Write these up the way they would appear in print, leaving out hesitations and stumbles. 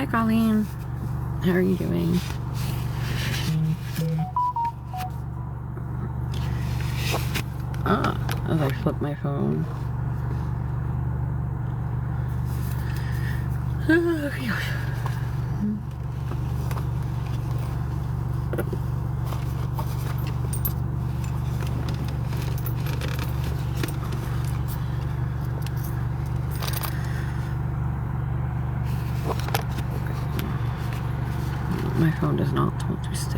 Hi, Colleen. How are you doing? As I flip my phone. My phone does not want to stay.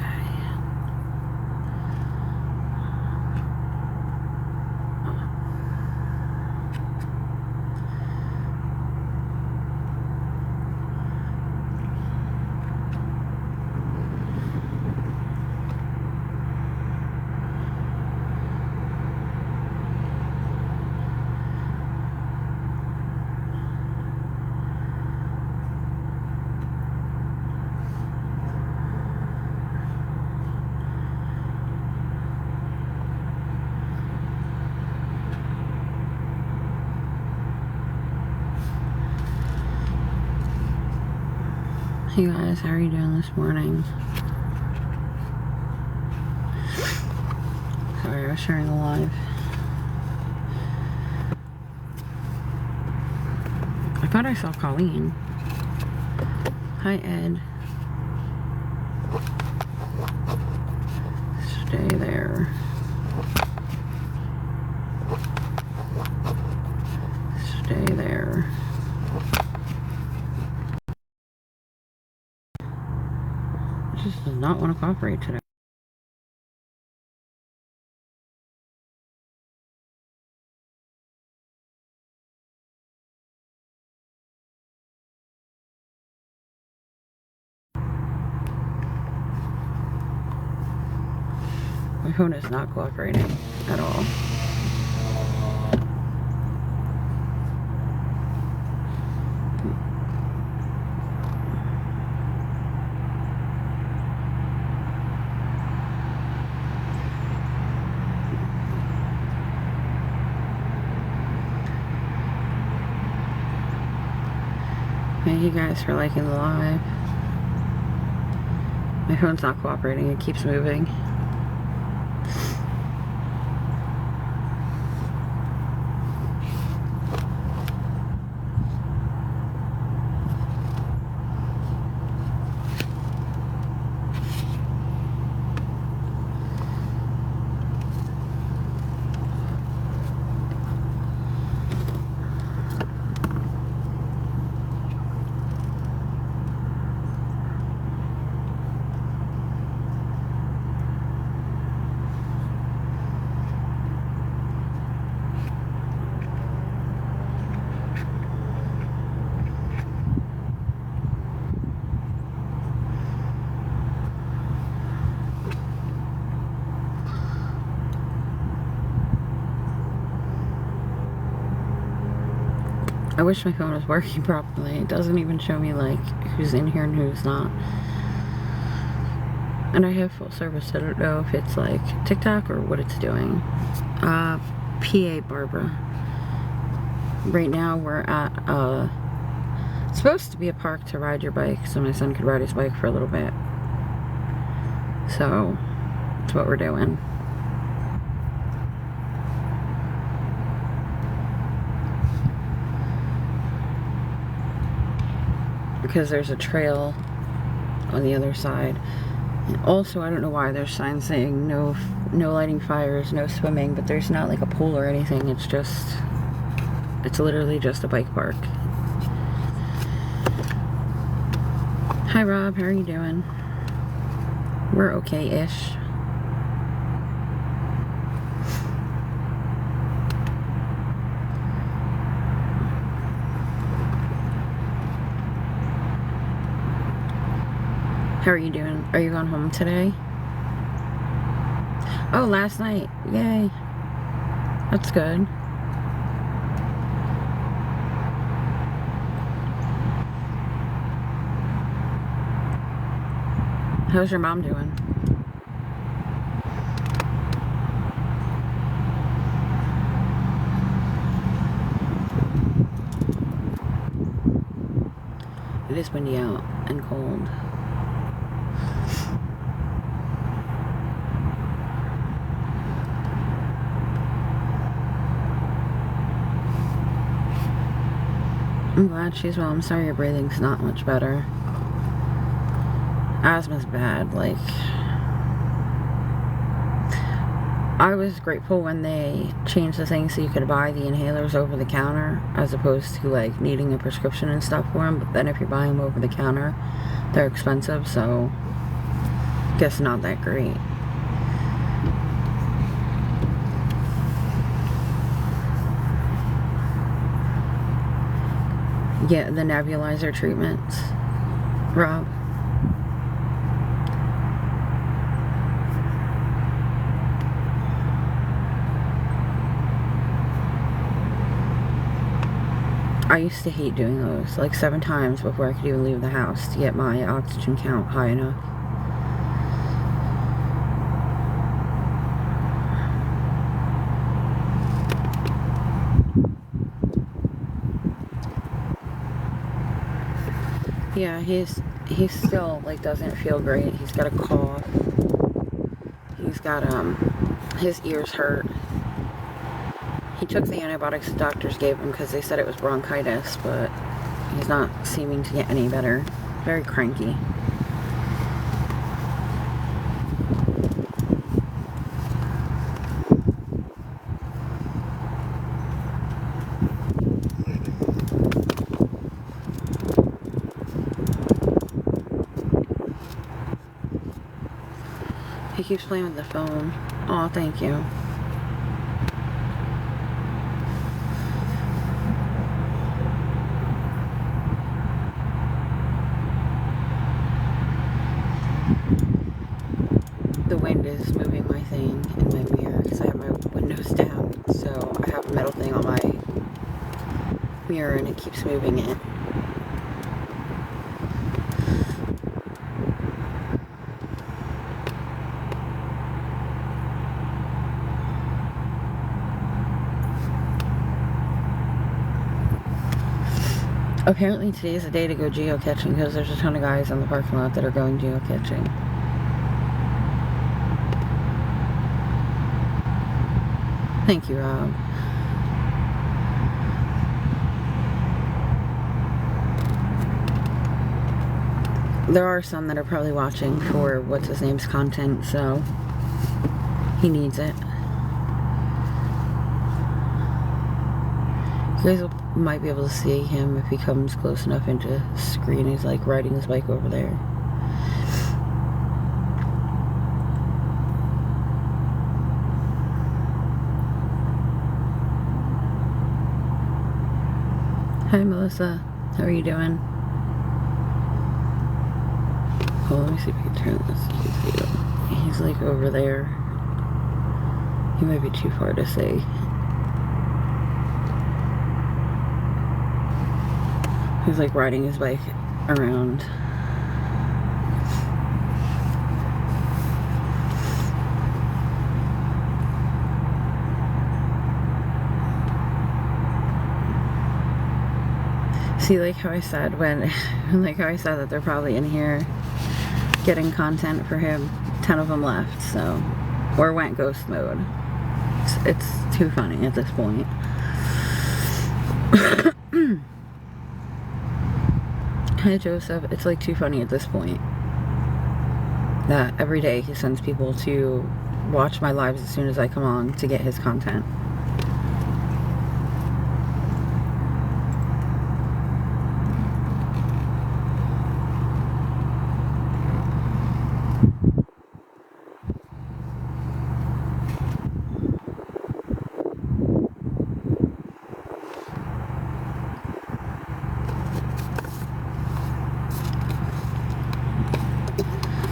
Hey guys, how are you doing this morning? Sorry, I was sharing the live. I thought I saw Colleen. Hi, Ed. Stay there. Stay there. Just does not want to cooperate today. My phone is not cooperating at all. Thank you guys for liking the live. My phone's not cooperating, it keeps moving. I wish my phone was working properly. It doesn't even show me like who's in here and who's not. And I have full service. I don't know if it's like TikTok or what it's doing. PA Barbara. Right now we're at it's supposed to be a park to ride your bike so my son could ride his bike for a little bit. So that's what we're doing. Because there's a trail on the other side. And also, I don't know why there's signs saying no lighting fires, no swimming, but there's not like a pool or anything. It's literally just a bike park. Hi Rob, how are you doing? We're okay-ish. How are you doing? Are you going home today? Oh, last night. Yay. That's good. How's your mom doing? It is windy out and cold. I'm glad she's well. I'm sorry your breathing's not much better. Asthma's bad. Like, I was grateful when they changed the thing so you could buy the inhalers over the counter as opposed to like needing a prescription and stuff for them. But then if you're buying them over the counter, they're expensive, so I guess not that great. Yeah, the nebulizer treatments, Rob. I used to hate doing those, like 7 times before I could even leave the house to get my oxygen count high enough. Yeah, he's still, like, doesn't feel great. He's got a cough. He's got, his ears hurt. He took the antibiotics the doctors gave him because they said it was bronchitis, but he's not seeming to get any better. Very cranky. He keeps playing with the phone. Oh, thank you. The wind is moving my thing in my mirror because I have my windows down, so I have a metal thing on my mirror and it keeps moving it. Apparently today is the day to go geocaching because there's a ton of guys in the parking lot that are going geocaching. Thank you, Rob. There are some that are probably watching for what's-his-name's content, so he needs it. You guys might be able to see him if he comes close enough into the screen. He's like riding his bike over there. Hi Melissa, how are you doing? Oh, let me see if I can turn this. He's like over there. He might be too far to see. He's like riding his bike around. See, like how I said that they're probably in here getting content for him. 10 of them left, so, or went ghost mode. It's too funny at this point. Hi Joseph, it's like too funny at this point that every day he sends people to watch my lives as soon as I come on to get his content.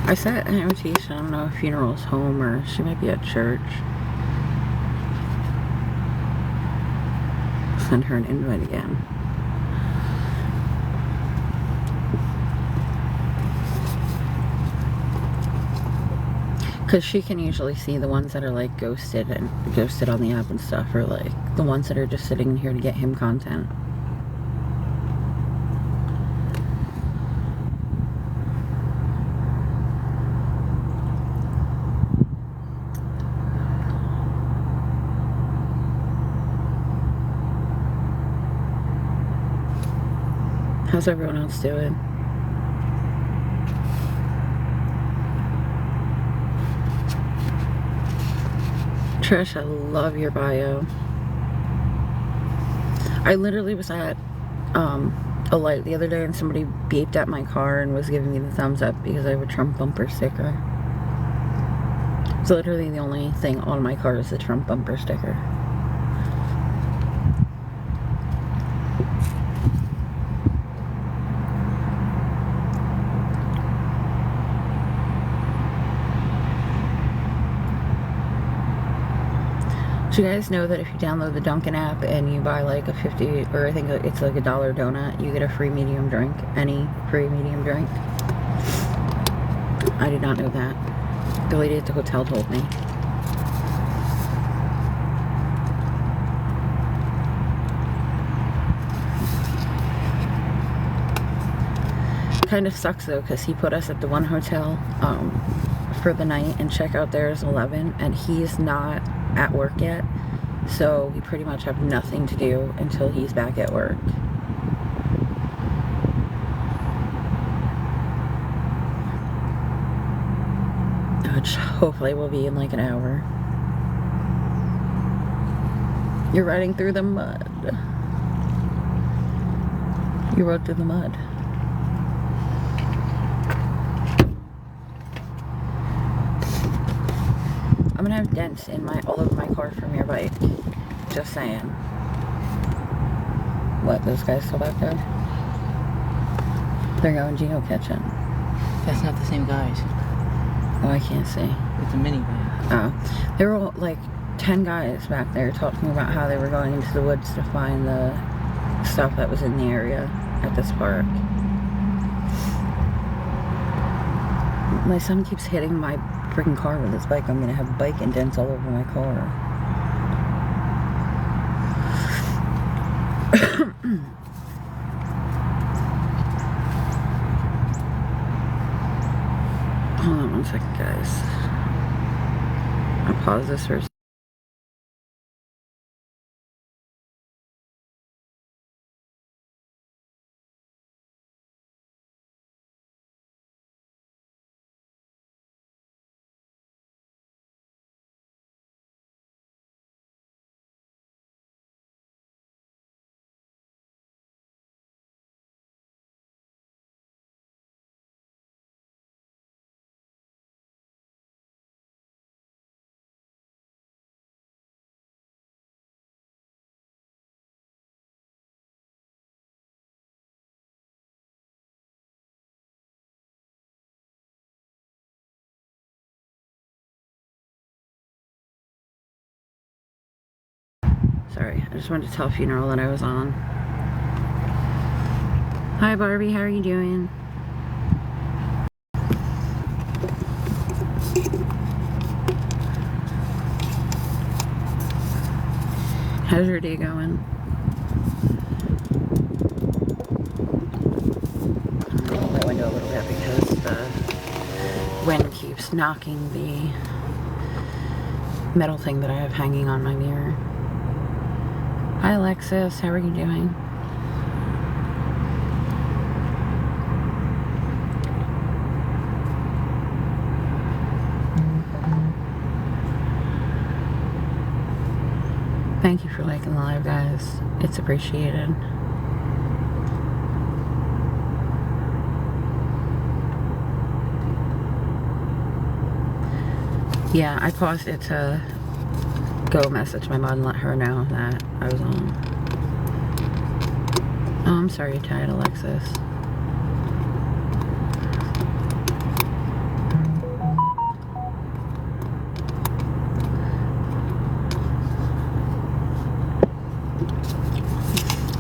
I sent an invitation. I don't know if funeral's home or she might be at church. Send her an invite again. Because she can usually see the ones that are like ghosted and ghosted on the app and stuff, or like the ones that are just sitting here to get him content. How's everyone else doing? Trish, I love your bio. I literally was at a light the other day and somebody beeped at my car and was giving me the thumbs up because I have a Trump bumper sticker. So literally the only thing on my car is the Trump bumper sticker. Do you guys know that if you download the Dunkin' app and you buy like a 50, or I think it's like $1 donut, you get a free medium drink? Any free medium drink? I did not know that. The lady at the hotel told me. Kind of sucks though, because he put us at the one hotel for the night, and checkout there is 11, and he's not at work yet, so we pretty much have nothing to do until he's back at work. Which hopefully will be in like an hour. You're riding through the mud. You rode through the mud. I'm gonna have dents in all over my car from your bike. Just saying. What, those guys still back there? They're going geocaching. That's not the same guys. Oh, I can't see. It's a minivan. Oh. There were all, like 10 guys back there talking about how they were going into the woods to find the stuff that was in the area at this park. My son keeps hitting my freaking car with his bike. I'm gonna have bike indents all over my car. Hold on one second, guys. I'll pause this for a second. Sorry, I just wanted to tell a funeral that I was on. Hi Barbie, how are you doing? How's your day going? I'll roll my window a little bit because the wind keeps knocking the metal thing that I have hanging on my mirror. Hi Alexis, how are you doing? Thank you for liking the live, guys. It's appreciated. Yeah, I paused it to go message my mom and let her know that I was on. Oh, I'm sorry you're tired, Alexis.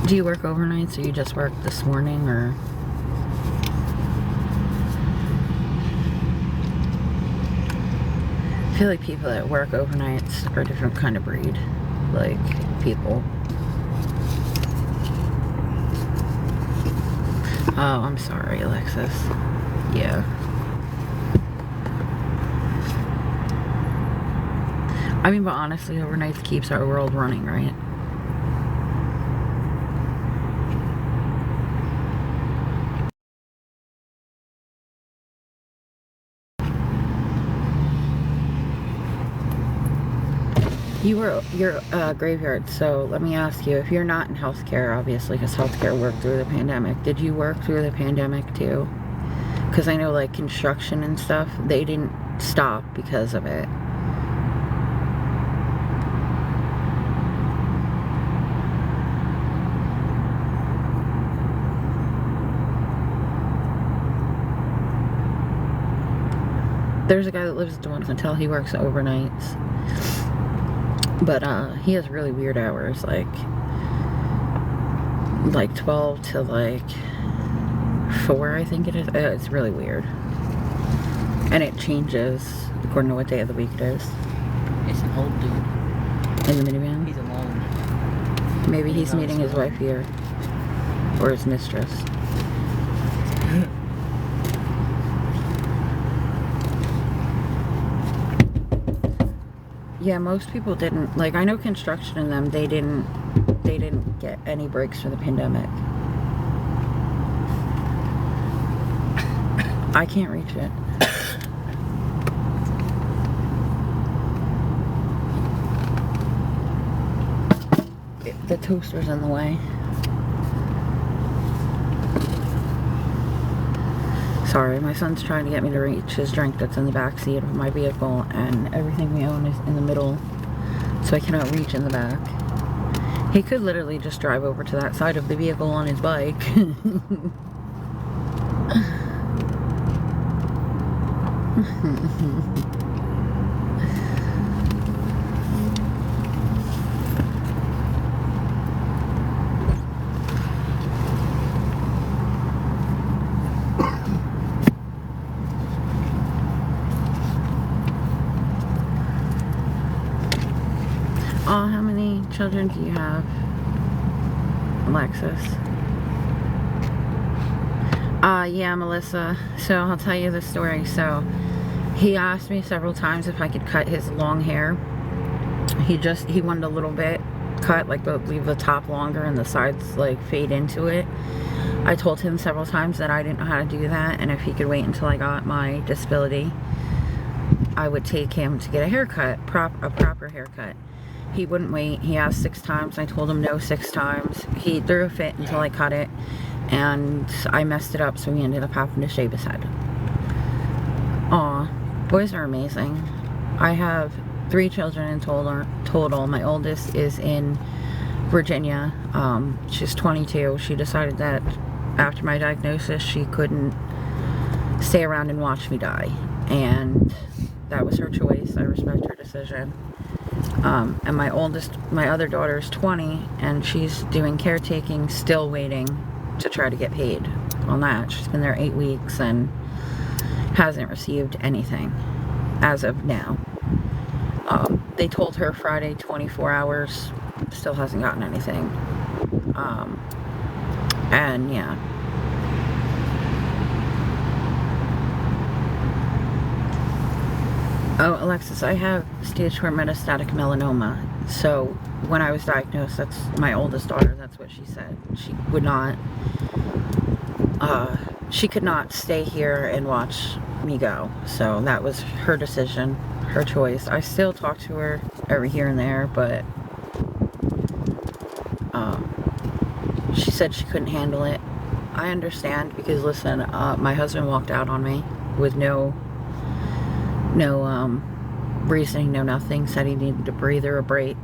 Do you work overnights, or you just worked this morning, or? I feel like people that work overnights are a different kind of breed. Like, people. Oh, I'm sorry, Alexis. Yeah. I mean, but honestly, overnights keeps our world running, right? You're graveyard, so let me ask you, if you're not in healthcare, obviously, because healthcare worked through the pandemic, did you work through the pandemic too? Because I know, like, construction and stuff, they didn't stop because of it. There's a guy that lives at the one hotel, he works overnights. But, he has really weird hours, like 12 to, like, 4, I think it is. It's really weird. And it changes according to what day of the week it is. It's an old dude. In the minivan? He's alone. Maybe he's meeting his wife here. Or his mistress. Yeah, most people didn't, like, I know construction in them, they didn't get any breaks for the pandemic. I can't reach it. The toaster's in the way. Sorry, my son's trying to get me to reach his drink that's in the back seat of my vehicle, and everything we own is in the middle, so I cannot reach in the back. He could literally just drive over to that side of the vehicle on his bike. Oh, how many children do you have, Alexis? Yeah, Melissa. So I'll tell you the story. So he asked me several times if I could cut his long hair. He wanted a little bit cut, like leave the top longer and the sides like fade into it. I told him several times that I didn't know how to do that, and if he could wait until I got my disability, I would take him to get a haircut, a proper haircut. He wouldn't wait. He asked 6 times. I told him no 6 times. He threw a fit until I cut it, and I messed it up, so he ended up having to shave his head. Aw, boys are amazing. I have 3 children in total. My oldest is in Virginia. She's 22. She decided that after my diagnosis, she couldn't stay around and watch me die, and that was her choice. I respect her decision. And my other daughter is 20, and she's doing caretaking, still waiting to try to get paid on that. She's been there 8 weeks and hasn't received anything as of now. They told her Friday 24 hours, still hasn't gotten anything. And yeah. Oh, Alexis, I have stage 4 metastatic melanoma. So when I was diagnosed, that's my oldest daughter, that's what she said. She would not, she could not stay here and watch me go. So that was her decision, her choice. I still talk to her every here and there, but she said she couldn't handle it. I understand, because listen, my husband walked out on me with no reasoning, no nothing. Said he needed a breather, a break.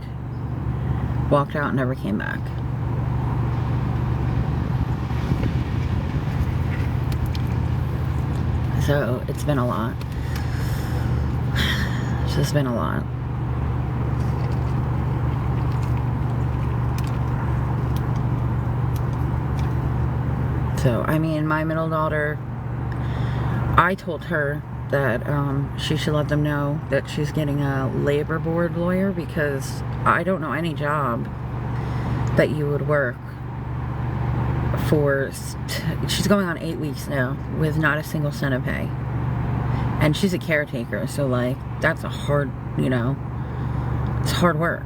Walked out and never came back. So it's been a lot. It's just been a lot. So, I mean, my middle daughter, I told her that she should let them know that she's getting a labor board lawyer, because I don't know any job that you would work for. She's going on 8 weeks now with not a single cent of pay, and she's a caretaker, so like that's a hard, it's hard work,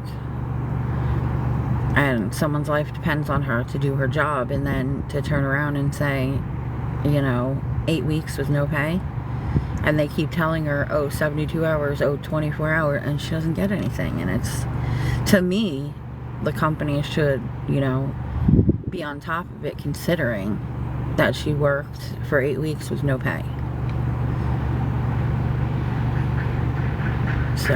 and someone's life depends on her to do her job, and then to turn around and say 8 weeks with no pay. And they keep telling her, oh, 72 hours, oh, 24 hours, and she doesn't get anything. And it's, to me, the company should, you know, be on top of it, considering that she worked for 8 weeks with no pay. So,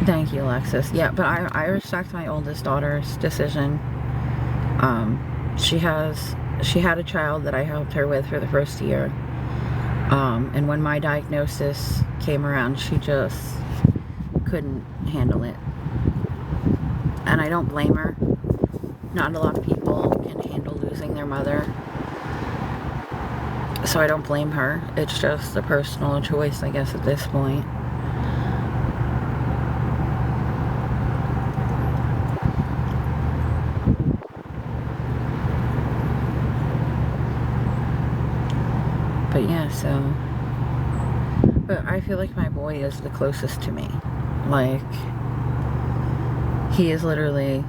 thank you, Alexis. Yeah, but I respect my oldest daughter's decision. She had a child that I helped her with for the first year. And when my diagnosis came around, she just couldn't handle it. And I don't blame her. Not a lot of people can handle losing their mother. So I don't blame her. It's just a personal choice, I guess, at this point. But yeah, so... But I feel like my boy is the closest to me. Like, he is literally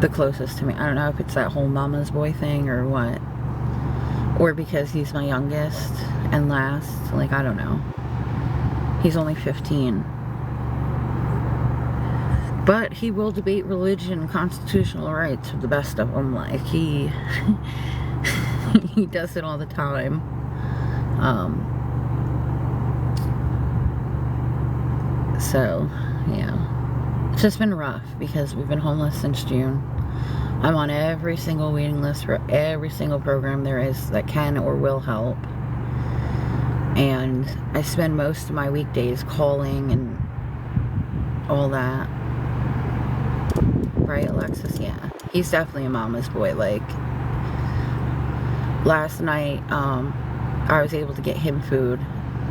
the closest to me. I don't know if it's that whole mama's boy thing or what. Or because he's my youngest and last. Like, I don't know. He's only 15. But he will debate religion and constitutional rights with the best of them. Like, he... he does it all the time. So, yeah. It's just been rough because we've been homeless since June. I'm on every single waiting list for every single program there is that can or will help. And I spend most of my weekdays calling and all that. Right, Alexis? Yeah. He's definitely a mama's boy. Like, last night, I was able to get him food.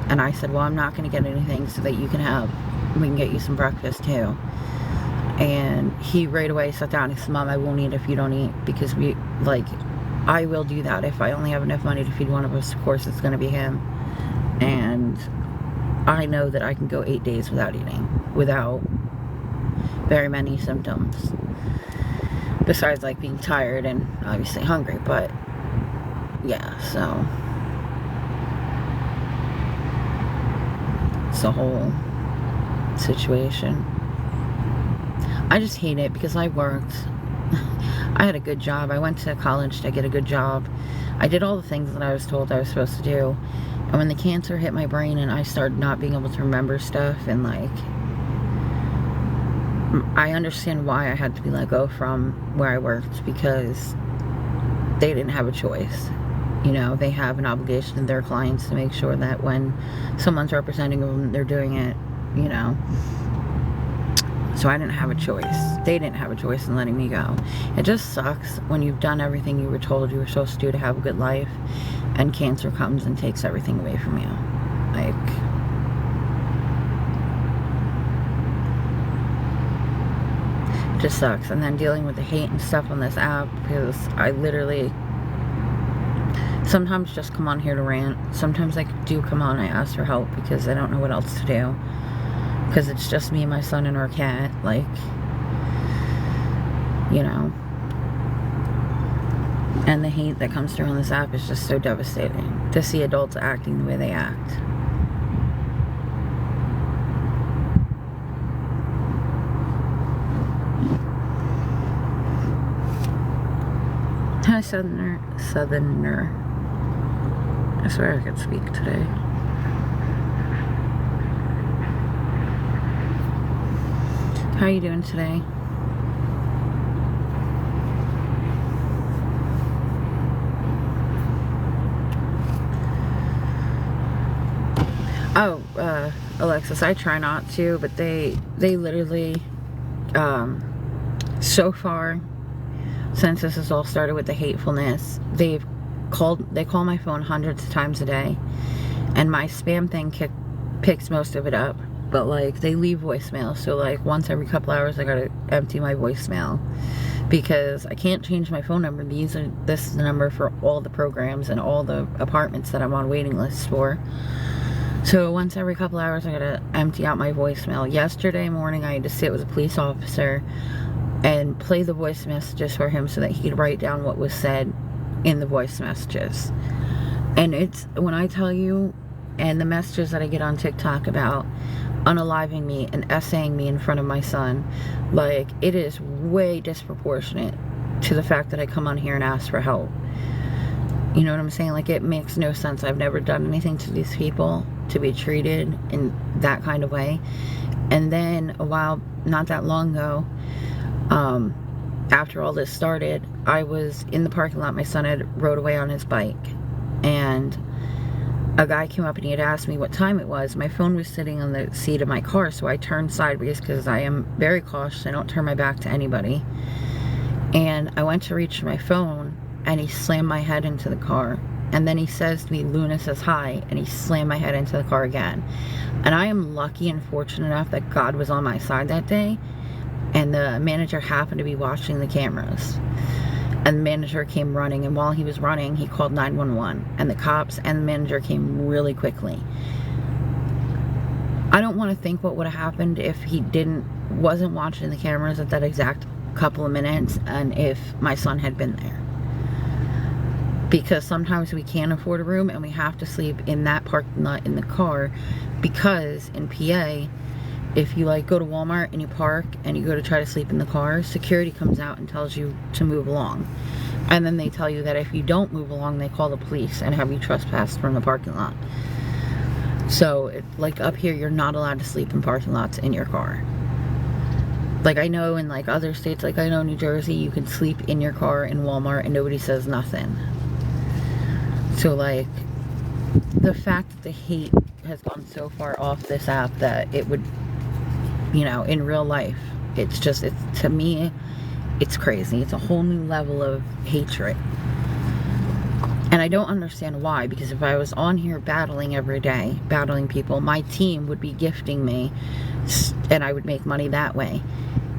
And I said, well, I'm not going to get anything so that you can have, we can get you some breakfast too. And he right away sat down and said, Mom, I won't eat if you don't eat. Because we, like, I will do that. If I only have enough money to feed one of us, of course it's going to be him. And I know that I can go 8 days without eating. Without very many symptoms. Besides, like, being tired and obviously hungry. But, yeah, so... it's the whole situation. I just hate it because I worked. I had a good job. I went to college to get a good job. I did all the things that I was told I was supposed to do. And when the cancer hit my brain and I started not being able to remember stuff, and like, I understand why I had to be let go from where I worked, because they didn't have a choice. You know, they have an obligation to their clients to make sure that when someone's representing them, they're doing it, you know. So I didn't have a choice. They didn't have a choice in letting me go. It just sucks when you've done everything you were told you were supposed to do to have a good life, and cancer comes and takes everything away from you. Like, it just sucks. And then dealing with the hate and stuff on this app, because I literally sometimes just come on here to rant. Sometimes I do come on and I ask for help because I don't know what else to do. Because it's just me, my son, and our cat. Like, you know. And the hate that comes through on this app is just so devastating. To see adults acting the way they act. Hi, Southerner. I swear I could speak today. How are you doing today? Oh, Alexis, I try not to, but they literally, so far, since this has all started with the hatefulness, they call my phone hundreds of times a day, and my spam thing picks most of it up. But like, they leave voicemail, so like once every couple hours I gotta empty my voicemail, because I can't change my phone number. This is the number for all the programs and all the apartments that I'm on waiting lists for. So once every couple hours I gotta empty out my voicemail. Yesterday morning I had to sit with a police officer and play the voice messages for him so that he could write down what was said in the voice messages. And it's, when I tell you, and the messages that I get on TikTok about unaliving me and essaying me in front of my son, like, it is way disproportionate to the fact that I come on here and ask for help. You know what I'm saying? Like, it makes no sense. I've never done anything to these people to be treated in that kind of way. And then a while, not that long ago, after all this started, I was in the parking lot. My son had rode away on his bike, and a guy came up and he had asked me what time it was. My phone was sitting on the seat of my car, so I turned sideways because I am very cautious. I don't turn my back to anybody. And I went to reach for my phone, and he slammed my head into the car. And then he says to me, "Luna says hi," and he slammed my head into the car again. And I am lucky and fortunate enough that God was on my side that day, and the manager happened to be watching the cameras. And the manager came running, and while he was running, he called 911, and the cops and the manager came really quickly. I don't want to think what would have happened if he wasn't watching the cameras at that exact couple of minutes, and if my son had been there. Because sometimes we can't afford a room and we have to sleep in that parking lot in the car, because in PA, if you like go to Walmart and you park and you go to try to sleep in the car, security comes out and tells you to move along. And then they tell you that if you don't move along, they call the police and have you trespassed from the parking lot. So, like up here, you're not allowed to sleep in parking lots in your car. Like, I know in like other states, like I know New Jersey, you can sleep in your car in Walmart and nobody says nothing. So like, the fact that the hate has gone so far off this app that it would, you know, in real life, it's to me, it's crazy. It's a whole new level of hatred. And I don't understand why, because if I was on here battling every day, battling people, my team would be gifting me, and I would make money that way.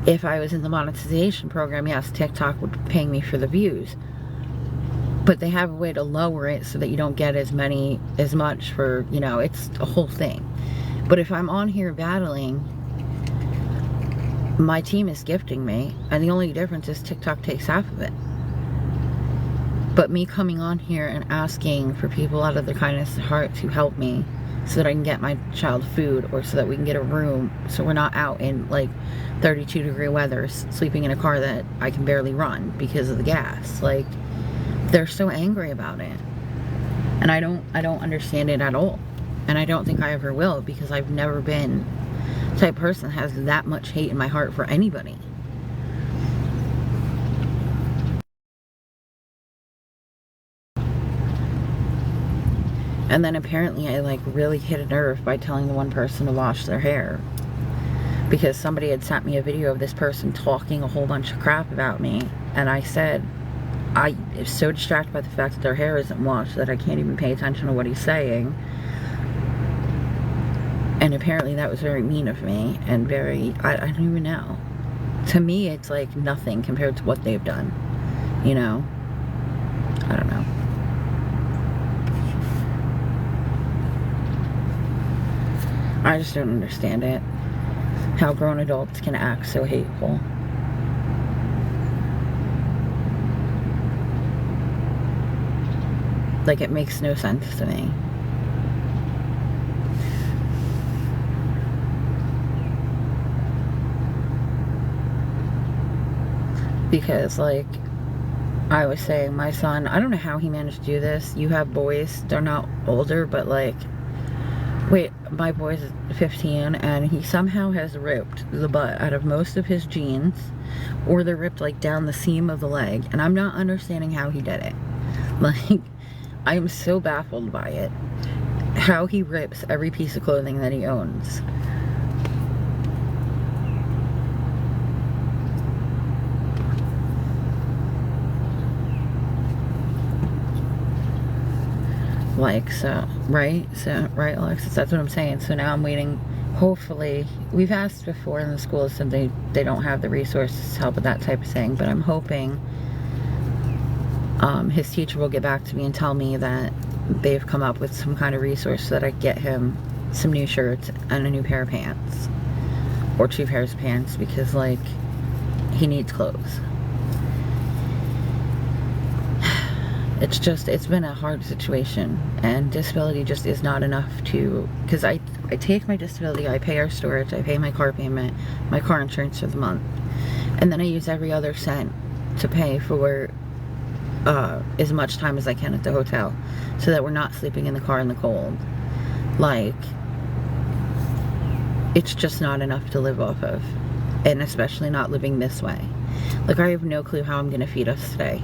If I was in the monetization program, yes, TikTok would be paying me for the views. But they have a way to lower it so that you don't get as much for, you know, it's a whole thing. But if I'm on here battling, my team is gifting me, and the only difference is TikTok takes half of it. But me coming on here and asking for people out of their kindness of heart to help me so that I can get my child food, or so that we can get a room so we're not out in like 32-degree weather sleeping in a car that I can barely run because of the gas. Like, they're so angry about it, and I don't understand it at all, and I don't think I ever will, because I've never been the type of person that has that much hate in my heart for anybody. And then apparently I like really hit a nerve by telling the one person to wash their hair, because somebody had sent me a video of this person talking a whole bunch of crap about me, and I said, I am so distracted by the fact that their hair isn't washed that I can't even pay attention to what he's saying. And apparently that was very mean of me, and very, I don't even know. To me, it's like nothing compared to what they've done, you know? I don't know. I just don't understand it. How grown adults can act so hateful. Like, it makes no sense to me. Because, like, I was saying, my son, I don't know how he managed to do this. You have boys, they're not older, but like, wait, my boy's 15, and he somehow has ripped the butt out of most of his jeans, or they're ripped like down the seam of the leg, and I'm not understanding how he did it. Like, I am so baffled by it. How he rips every piece of clothing that he owns. Like, so, right? So, right, Alexis? That's what I'm saying. So now I'm waiting. Hopefully, we've asked before, and the school said they don't have the resources to help with that type of thing, but I'm hoping his teacher will get back to me and tell me that they've come up with some kind of resource so that I get him some new shirts and a new pair of pants, or 2 pairs of pants, because like, he needs clothes. It's been a hard situation, and disability just is not enough to, because I take my disability, I pay our storage, I pay my car payment, my car insurance for the month, and then I use every other cent to pay for as much time as I can at the hotel, so that we're not sleeping in the car in the cold. Like, it's just not enough to live off of, and especially not living this way. Like, I have no clue how I'm gonna feed us today.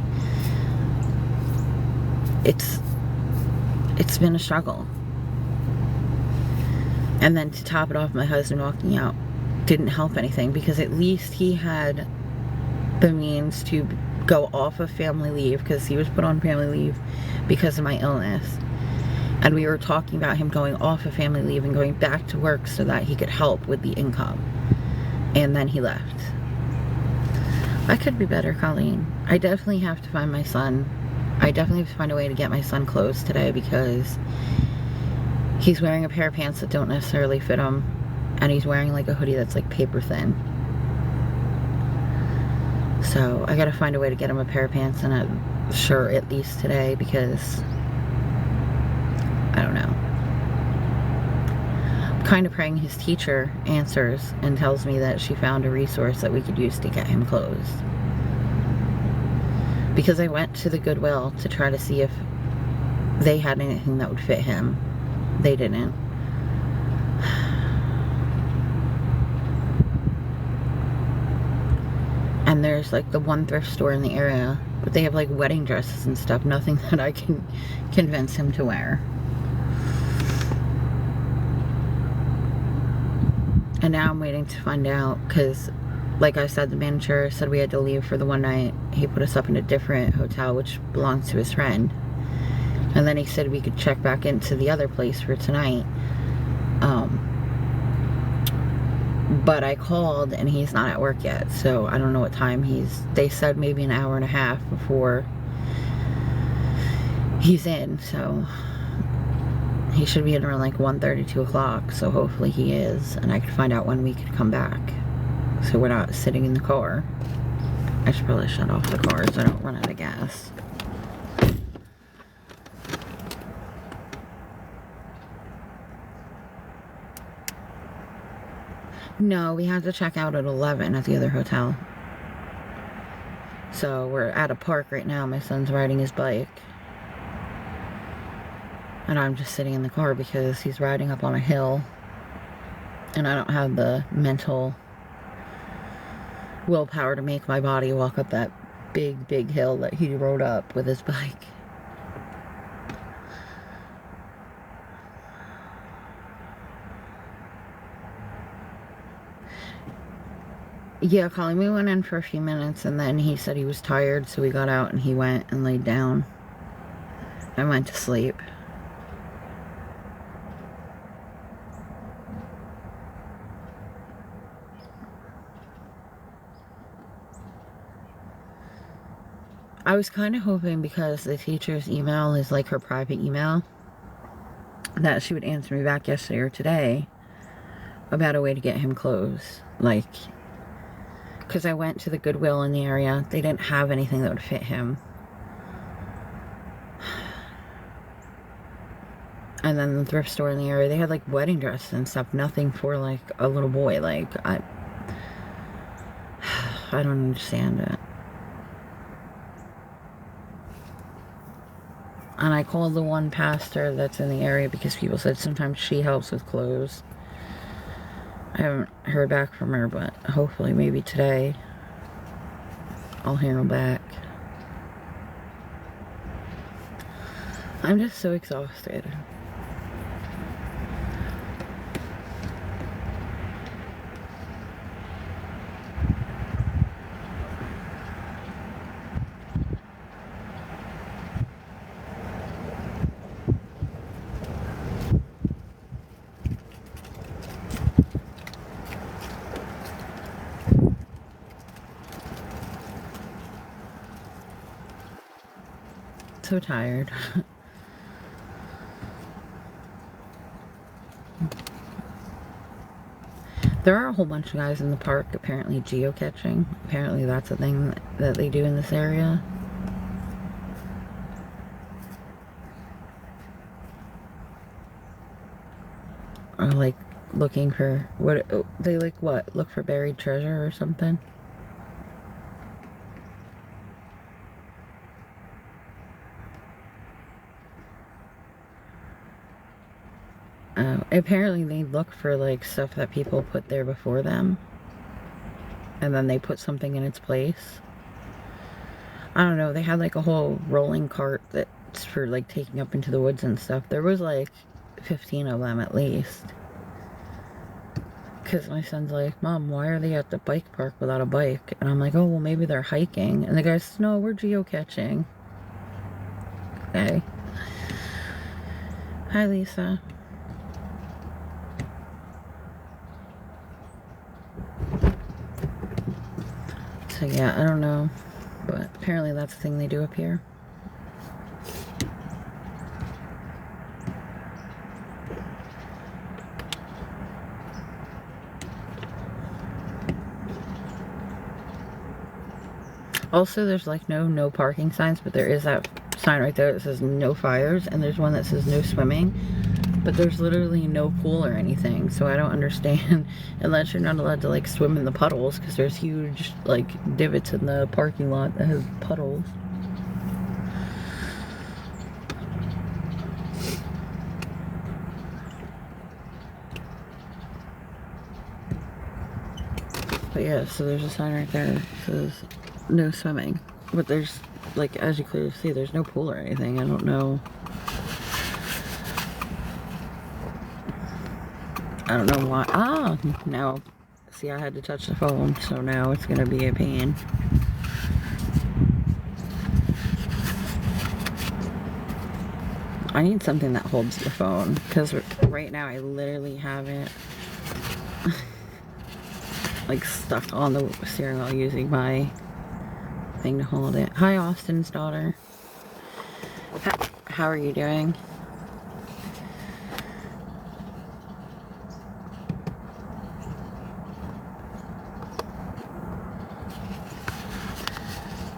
It's been a struggle. And then to top it off, my husband walking out didn't help anything, because at least he had the means to go off of family leave, because he was put on family leave because of my illness. And we were talking about him going off of family leave and going back to work so that he could help with the income. And then he left. I could be better, Colleen. I definitely have to find my son. I definitely have to find a way to get my son clothes today, because he's wearing a pair of pants that don't necessarily fit him, and he's wearing like a hoodie that's like paper thin. So I gotta find a way to get him a pair of pants and a shirt at least today, because I don't know. I'm kind of praying his teacher answers and tells me that she found a resource that we could use to get him clothes. Because I went to the Goodwill to try to see if they had anything that would fit him. They didn't. And there's like the one thrift store in the area, but they have like wedding dresses and stuff. Nothing that I can convince him to wear. And now I'm waiting to find out, because like I said, the manager said we had to leave for the one night. He put us up in a different hotel, which belongs to his friend. And then he said we could check back into the other place for tonight. But I called and he's not at work yet, so I don't know what time they said maybe an hour and a half before he's in, so he should be in around like 1:30, 2 o'clock, so hopefully he is, and I could find out when we could come back, so we're not sitting in the car. I should probably shut off the car so I don't run out of gas. No, we had to check out at 11 at the other hotel. So we're at a park right now. My son's riding his bike. And I'm just sitting in the car because he's riding up on a hill. And I don't have the mental willpower to make my body walk up that big, big hill that he rode up with his bike. Yeah, Colleen, we went in for a few minutes and then he said he was tired, so we got out and he went and laid down. I went to sleep. I was kind of hoping, because the teacher's email is like her private email, that she would answer me back yesterday or today about a way to get him clothes. Like, because I went to the Goodwill in the area. They didn't have anything that would fit him. And then the thrift store in the area, they had like wedding dresses and stuff. Nothing for like a little boy. Like, I don't understand it. And I called the one pastor that's in the area, because people said sometimes she helps with clothes. I haven't heard back from her, but hopefully maybe today I'll hear back. I'm just so exhausted. So tired. There are a whole bunch of guys in the park apparently geocaching. Apparently that's a thing that they do in this area. Or like looking for what they like what? Look for buried treasure or something. Apparently they look for like stuff that people put there before them, and then they put something in its place. I don't know, they had like a whole rolling cart that's for like taking up into the woods and stuff. There was like 15 of them at least. Because my son's like, Mom, why are they at the bike park without a bike? And I'm like, oh, well, maybe they're hiking. And the guy says, no, we're geocaching. Okay. Hi, Lisa. So yeah, I don't know, but apparently that's the thing they do up here. Also, there's like no parking signs, but there is that sign right there that says no fires, and there's one that says no swimming, but there's literally no pool or anything, so I don't understand, unless you're not allowed to like swim in the puddles, because there's huge like divots in the parking lot that have puddles. But yeah, so there's a sign right there that says no swimming, but there's like, as you clearly see, there's no pool or anything. I don't know. I don't know why. Ah, now, see, I had to touch the phone, so now it's gonna be a pain. I need something that holds the phone, because right now I literally have it like stuck on the steering wheel using my thing to hold it. Hi, Austin's daughter. How are you doing?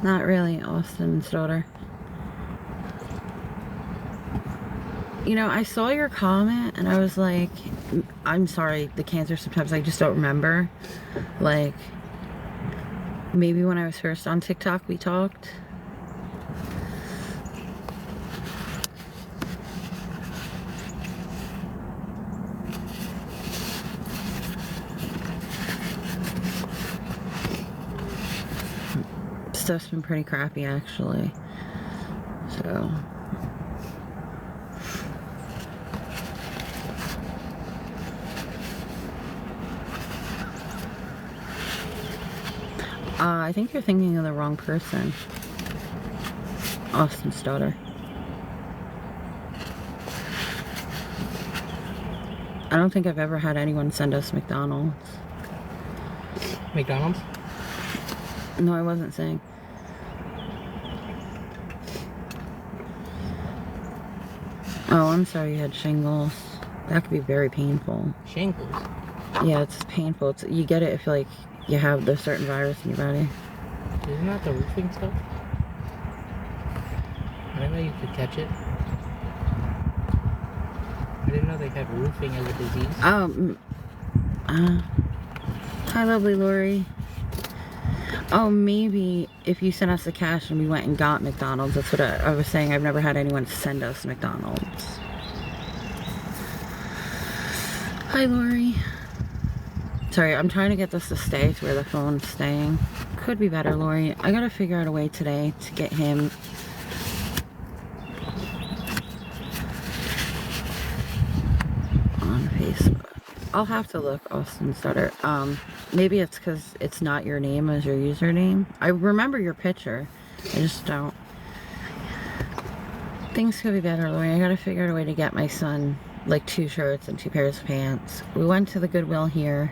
Not really, Austin's daughter. You know, I saw your comment and I was like, I'm sorry, the cancer, sometimes I just don't remember. Like, maybe when I was first on TikTok we talked. Stuff's been pretty crappy actually. So I think you're thinking of the wrong person. Austin's daughter. I don't think I've ever had anyone send us McDonald's. McDonald's? No, I wasn't saying. Oh, I'm sorry you had shingles. That could be very painful. Shingles? Yeah, it's painful. You get it if like you have the certain virus in your body. Isn't that the roofing stuff? I didn't know you could catch it. I didn't know they had roofing as a disease. Hi, lovely Lori. Oh, maybe if you sent us the cash and we went and got McDonald's. That's what I was saying. I've never had anyone send us McDonald's. Hi, Lori. Sorry, I'm trying to get this to stay to where the phone's staying. Could be better, Lori. I gotta figure out a way today to get him on Facebook. I'll have to look, Austin Stutter. Maybe it's because it's not your name as your username. I remember your picture. I just don't. Things could be better, Lori. I gotta figure out a way to get my son like 2 shirts and 2 pairs of pants. We went to the Goodwill here.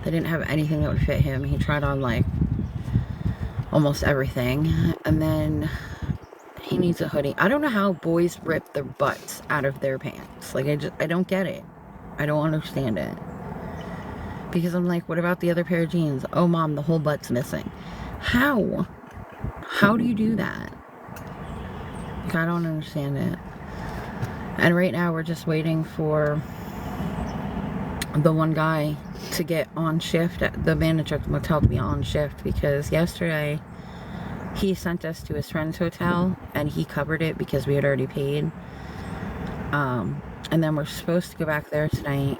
They didn't have anything that would fit him. He tried on like almost everything. And then he needs a hoodie. I don't know how boys rip their butts out of their pants. Like I don't get it. I don't understand it. Because I'm like, what about the other pair of jeans? Oh, Mom, the whole butt's missing. How? How do you do that? Like, I don't understand it. And right now we're just waiting for the one guy to get on shift, the manager at the motel to be on shift, because yesterday he sent us to his friend's hotel and he covered it because we had already paid. And then we're supposed to go back there tonight,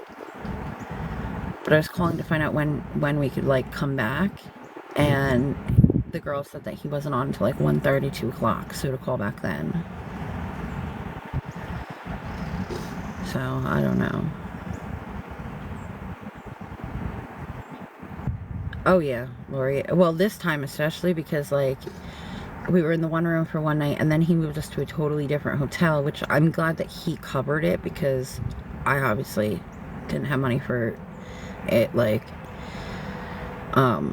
but I was calling to find out when we could like come back, and the girl said that he wasn't on until like 1:30, 2 o'clock, so to call back then. So I don't know. Oh yeah, Lori. Well, this time especially because like we were in the one room for one night and then he moved us to a totally different hotel, which I'm glad that he covered it because I obviously didn't have money for it. Like, oh,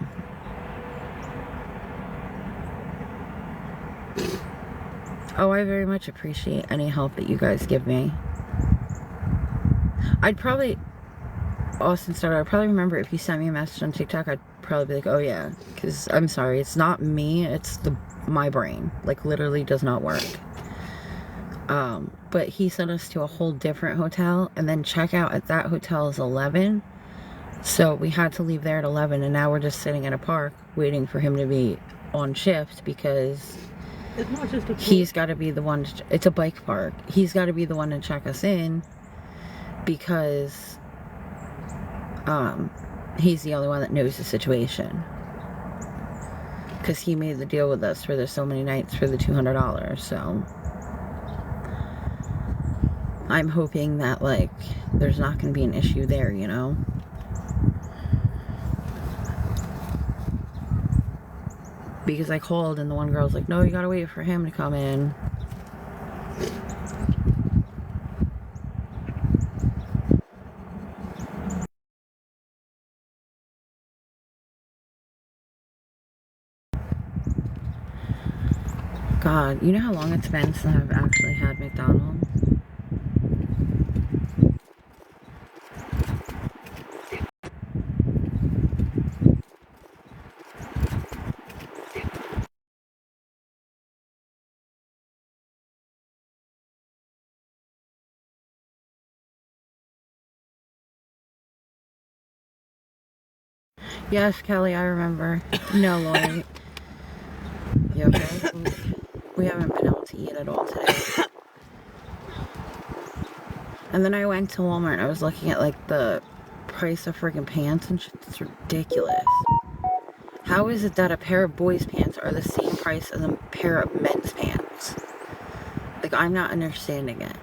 I very much appreciate any help that you guys give me. I'd probably, Austin started, I'd probably remember if you sent me a message on TikTok, I'd probably be like, oh yeah, because I'm sorry, it's not me, it's my brain, like literally does not work. But he sent us to a whole different hotel, and then checkout at that hotel is 11, so we had to leave there at 11, and now we're just sitting at a park waiting for him to be on shift because It's not just a he's got to be the one it's a bike park. He's got to be the one to check us in because he's the only one that knows the situation, because he made the deal with us for the so many nights for the $200. So I'm hoping that like there's not going to be an issue there, you know. Because I called and the one girl's like, no, you gotta wait for him to come in. God, you know how long it's been since I've actually had McDonald's? Yes, Kelly, I remember. No, Lloyd. You okay? We haven't been able to eat at all today. And then I went to Walmart and I was looking at like the price of freaking pants and shit. It's ridiculous. How is it that a pair of boys' pants are the same price as a pair of men's pants? Like, I'm not understanding it.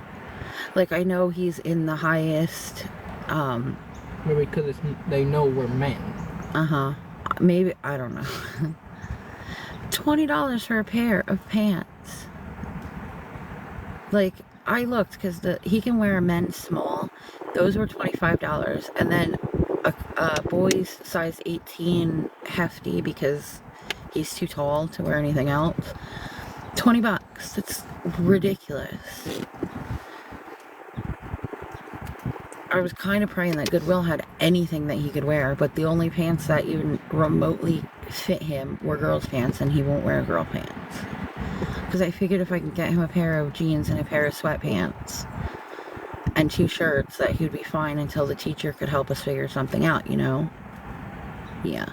Like, I know he's in the highest, Maybe because they know we're men. maybe, I don't know. $20 for a pair of pants. Like, I looked because he can wear a men's small. Those were $25. And then a boy's size 18 hefty because he's too tall to wear anything else. $20. It's ridiculous. I was kind of praying that Goodwill had anything that he could wear, but the only pants that even remotely fit him were girls' pants, and he won't wear girl pants. Because I figured if I could get him a pair of jeans and a pair of sweatpants and 2 shirts, that he'd be fine until the teacher could help us figure something out, you know? Yeah.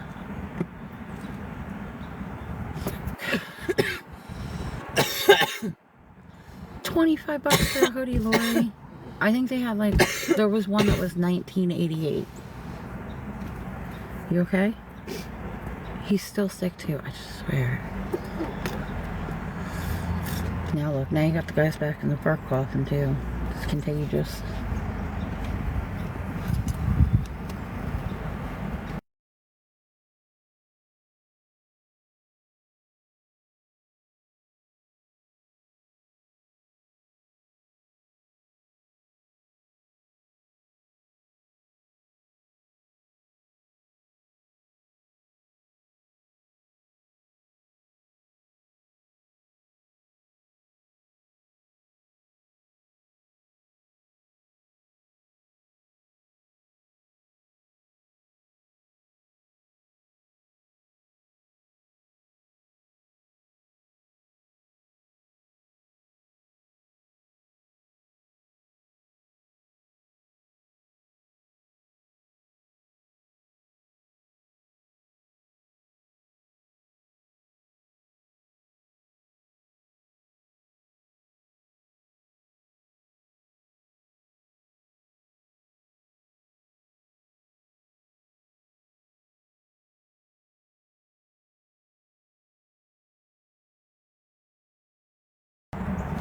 $25 for a hoodie, Lori. I think they had like, there was one that was $19.88. You okay? He's still sick too, I swear. Now look, now you got the guys back in the park coughing too. It's contagious.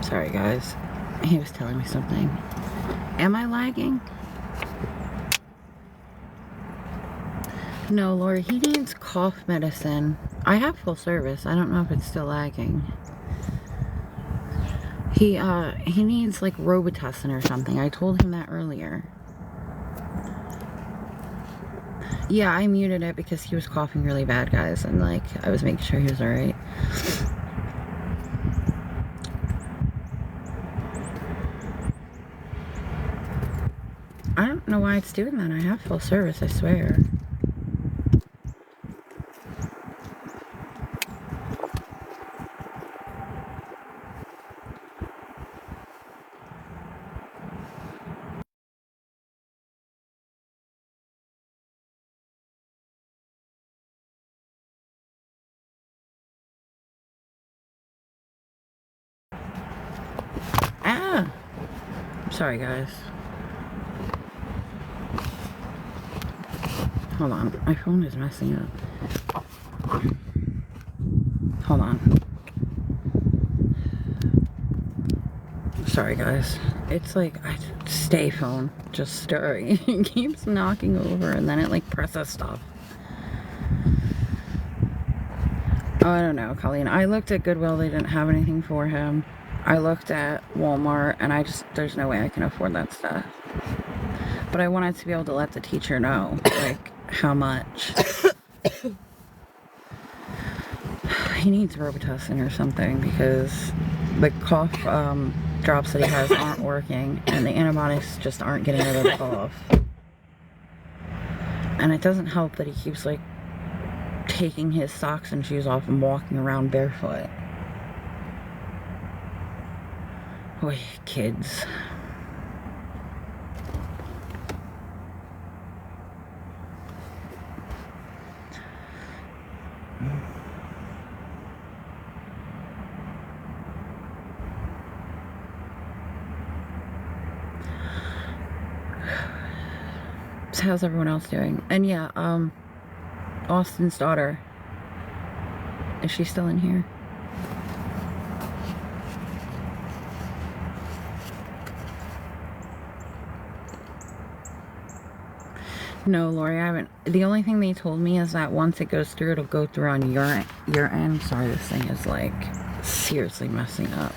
Sorry, guys. He was telling me something. Am I lagging? No, Lori, he needs cough medicine. I have full service. I don't know if it's still lagging. He needs like Robitussin or something. I told him that earlier. Yeah, I muted it because he was coughing really bad, guys, and like I was making sure he was alright. I don't know why it's doing that. I have full service, I swear. Ah! I'm sorry, guys. Hold on. My phone is messing up. Hold on. Sorry, guys. It's like, stay phone. Just stirring. It keeps knocking over and then it like presses stuff. Oh, I don't know, Colleen. I looked at Goodwill. They didn't have anything for him. I looked at Walmart and there's no way I can afford that stuff. But I wanted to be able to let the teacher know, like, how much. He needs Robitussin or something because the cough drops that he has aren't working and the antibiotics just aren't getting rid of the cough. And it doesn't help that he keeps, like, taking his socks and shoes off and walking around barefoot. Boy, kids. So how's everyone else doing? And yeah, Austin's daughter. Is she still in here? No, Lori, I haven't. The only thing they told me is that once it goes through, it'll go through on your end. Sorry, this thing is like seriously messing up.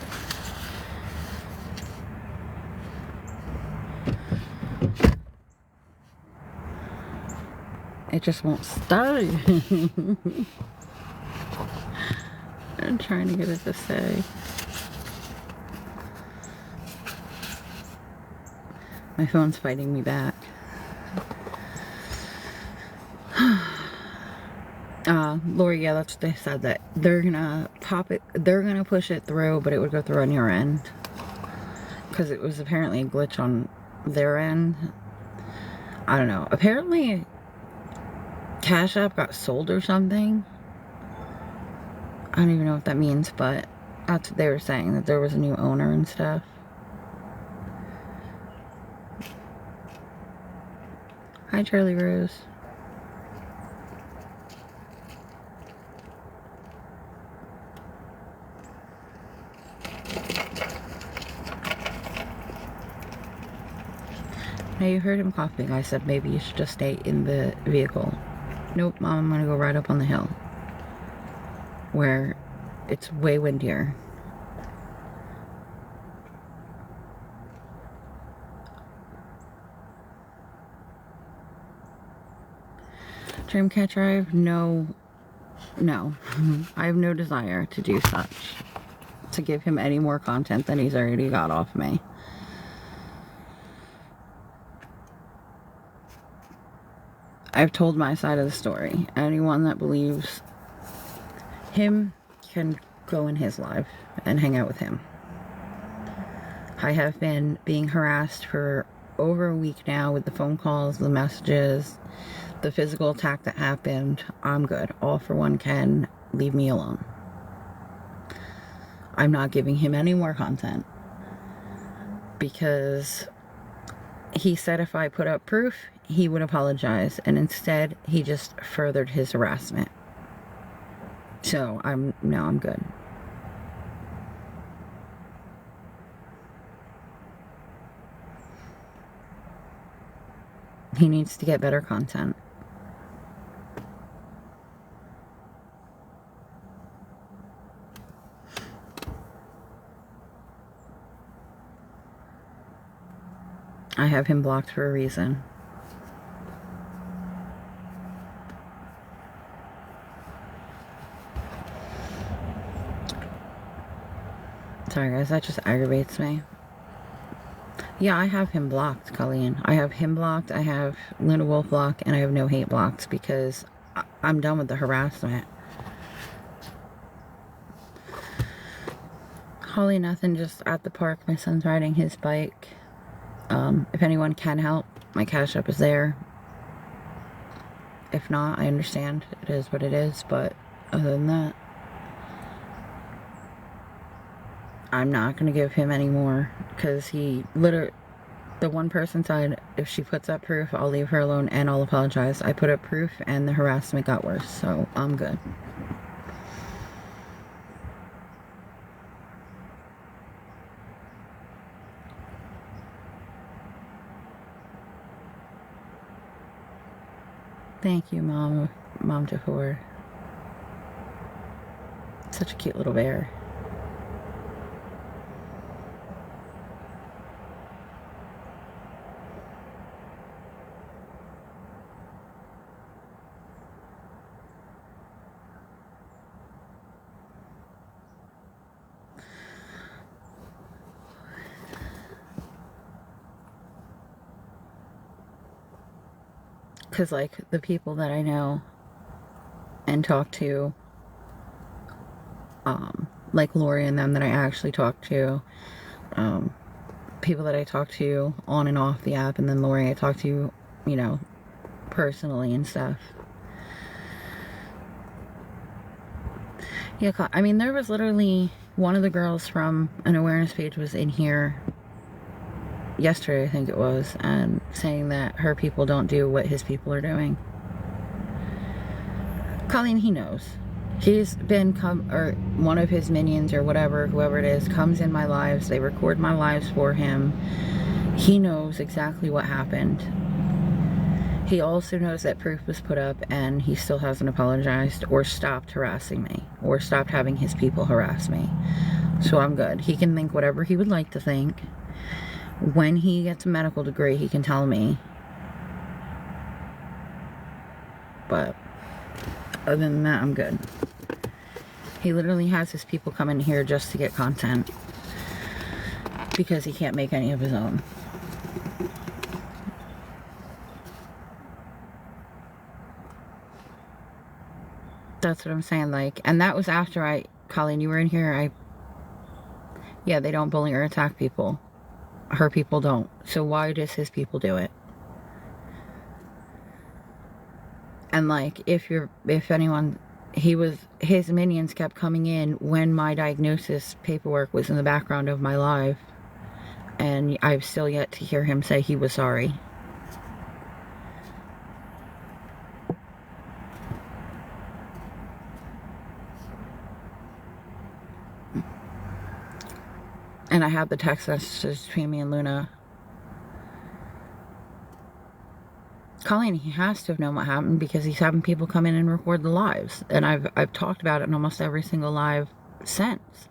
It just won't start. I'm trying to get it to say. My phone's fighting me back. Lori, yeah, that's what they said, that they're gonna they're gonna push it through, but it would go through on your end. Because it was apparently a glitch on their end. I don't know. Apparently, Cash App got sold or something. I don't even know what that means, but that's what they were saying, that there was a new owner and stuff. Hi, Charlie Rose. Now you heard him coughing. I said maybe you should just stay in the vehicle. Nope, Mom, I'm gonna go right up on the hill where it's way windier. Dreamcatcher Drive? No. I have no desire to do such. To give him any more content than he's already got off me. I've told my side of the story. Anyone that believes him can go in his live and hang out with him. I have been being harassed for over a week now with the phone calls, the messages, the physical attack that happened. I'm good. All for one, Ken. Leave me alone. I'm not giving him any more content because he said if I put up proof, he would apologize, and instead he just furthered his harassment. So I'm good. He needs to get better content. I have him blocked for a reason. Sorry guys, that just aggravates me. Yeah, I have him blocked, Colleen. I have him blocked, I have Luna Wolf blocked, and I have no hate blocked because I'm done with the harassment. Holly, nothing, just at the park. My son's riding his bike. If anyone can help, my Cash App is there. If not, I understand. It is what it is, but other than that, I'm not going to give him any more, because he literally, the one person said, if she puts up proof, I'll leave her alone and I'll apologize. I put up proof and the harassment got worse, so I'm good. Thank you, Mom Tahor. Such a cute little bear. Because, like, the people that I know and talk to, like Lori and them that I actually talk to, people that I talk to on and off the app, and then Lori I talk to, you know, personally and stuff. Yeah, I mean, there was literally one of the girls from an awareness page was in here yesterday, I think it was, and saying that her people don't do what his people are doing. Colleen, he knows. He's been or one of his minions or whatever, whoever it is, comes in my lives. They record my lives for him. He knows exactly what happened. He also knows that proof was put up, and he still hasn't apologized or stopped harassing me or stopped having his people harass me. So I'm good. He can think whatever he would like to think. When he gets a medical degree, he can tell me. But other than that, I'm good. He literally has his people come in here just to get content because he can't make any of his own. That's what I'm saying, like, and that was after Colleen, you were in here, yeah, they don't bully or attack people. Her people don't. So why does his people do it? And like, if anyone, his minions kept coming in when my diagnosis paperwork was in the background of my live, and I've still yet to hear him say he was sorry. And I have the text messages between me and Luna. Colleen, he has to have known what happened because he's having people come in and record the lives. And I've talked about it in almost every single live since.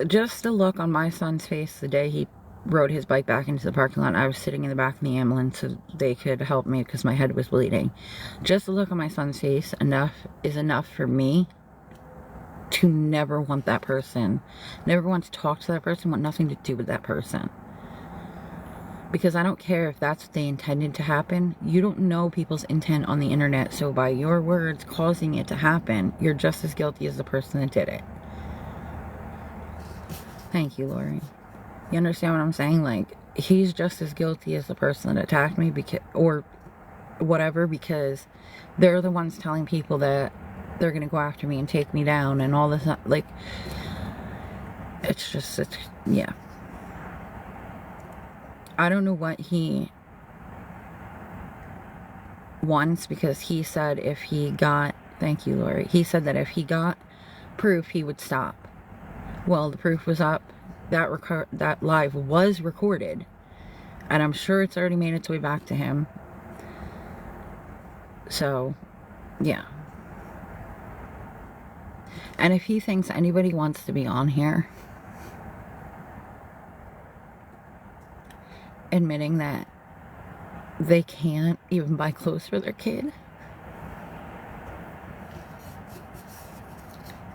Just the look on my son's face the day he rode his bike back into the parking lot. I was sitting in the back of the ambulance so they could help me because my head was bleeding. Just the look on my son's face is enough for me to never want that person, never want to talk to that person, want nothing to do with that person. Because I don't care if that's what they intended to happen. You don't know people's intent on the internet, so by your words causing it to happen, you're just as guilty as the person that did it. Thank you, Lori. You understand what I'm saying? Like, he's just as guilty as the person that attacked me, or whatever, because they're the ones telling people that they're gonna go after me and take me down and all this, like, it's yeah. I don't know what he wants, because he said if he got, thank you, Lori, he said that if he got proof, he would stop. Well, the proof was up that live was recorded, and I'm sure it's already made its way back to him. So, yeah. And if he thinks anybody wants to be on here admitting that they can't even buy clothes for their kid,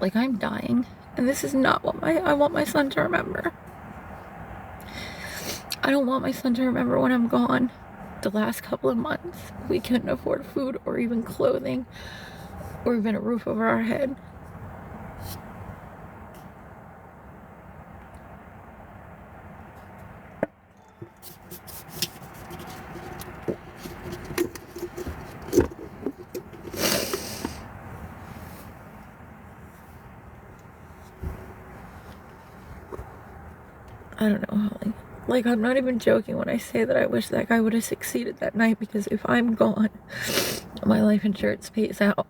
like, I'm dying, and this is not what I want my son to remember. I don't want my son to remember when I'm gone. The last couple of months, we couldn't afford food or even clothing or even a roof over our head. I don't know, Holly. Like, I'm not even joking when I say that I wish that guy would have succeeded that night, because if I'm gone, my life insurance pays out.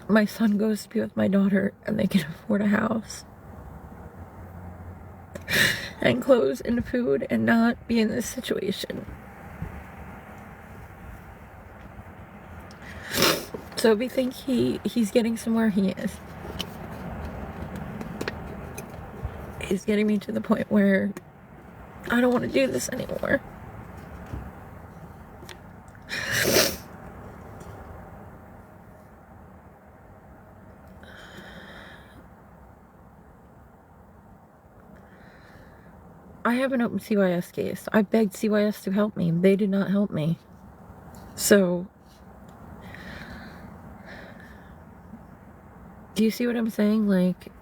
My son goes to be with my daughter, and they can afford a house and clothes and food and not be in this situation. So we think he's getting somewhere. He is. He's getting me to the point where I don't want to do this anymore. I have an open CYS case. I begged CYS to help me. They did not help me. So, do you see what I'm saying? Like,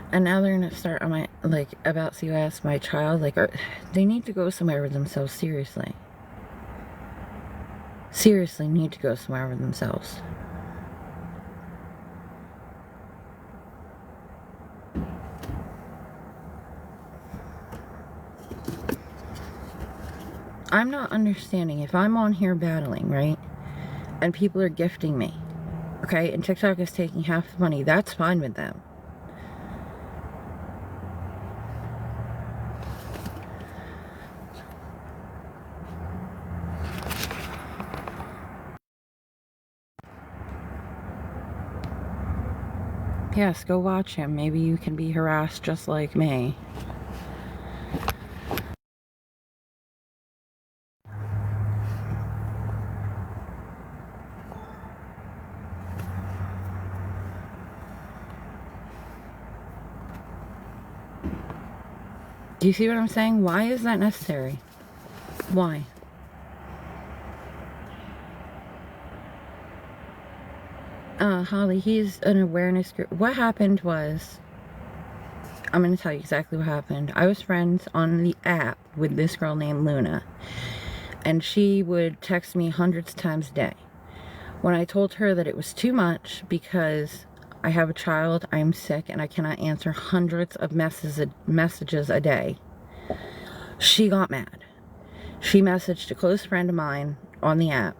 and now they're gonna start on my, like, about CYS, my child, like, they need to go somewhere with themselves, seriously. Seriously need to go somewhere with themselves. I'm not understanding. If I'm on here battling, right, and people are gifting me, okay, and TikTok is taking half the money, that's fine with them. Yes, go watch him. Maybe you can be harassed just like me. Do you see what I'm saying? Why is that necessary? Why? Holly, he's an awareness group. What happened was, I'm going to tell you exactly what happened. I was friends on the app with this girl named Luna, and she would text me hundreds of times a day. When I told her that it was too much because I have a child, I am sick, and I cannot answer hundreds of messages a day, she got mad. She messaged a close friend of mine on the app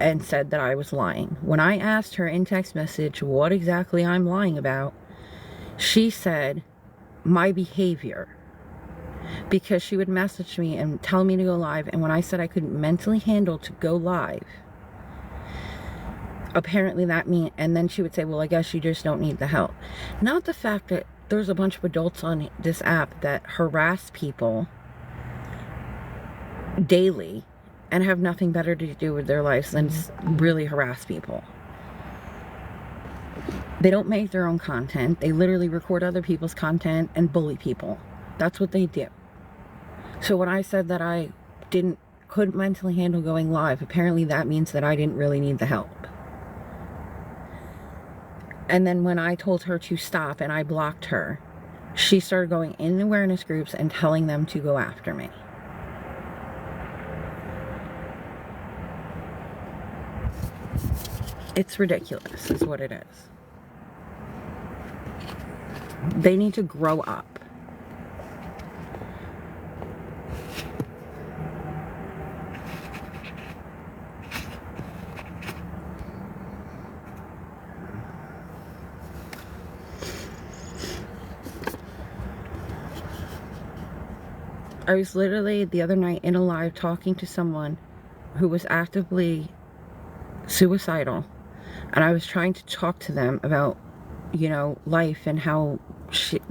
and said that I was lying. When I asked her in text message what exactly I'm lying about, she said my behavior, because she would message me and tell me to go live, and when I said I couldn't mentally handle to go live, apparently that mean, and then she would say, well, I guess you just don't need the help. Not the fact that there's a bunch of adults on this app that harass people daily and have nothing better to do with their lives than really harass people. They don't make their own content. They literally record other people's content and bully people. That's what they do. So when I said that I couldn't mentally handle going live, apparently that means that I didn't really need the help. And then when I told her to stop and I blocked her, she started going in awareness groups and telling them to go after me. It's ridiculous, is what it is. They need to grow up. I was literally the other night in a live talking to someone who was actively suicidal, and I was trying to talk to them about, you know, life and how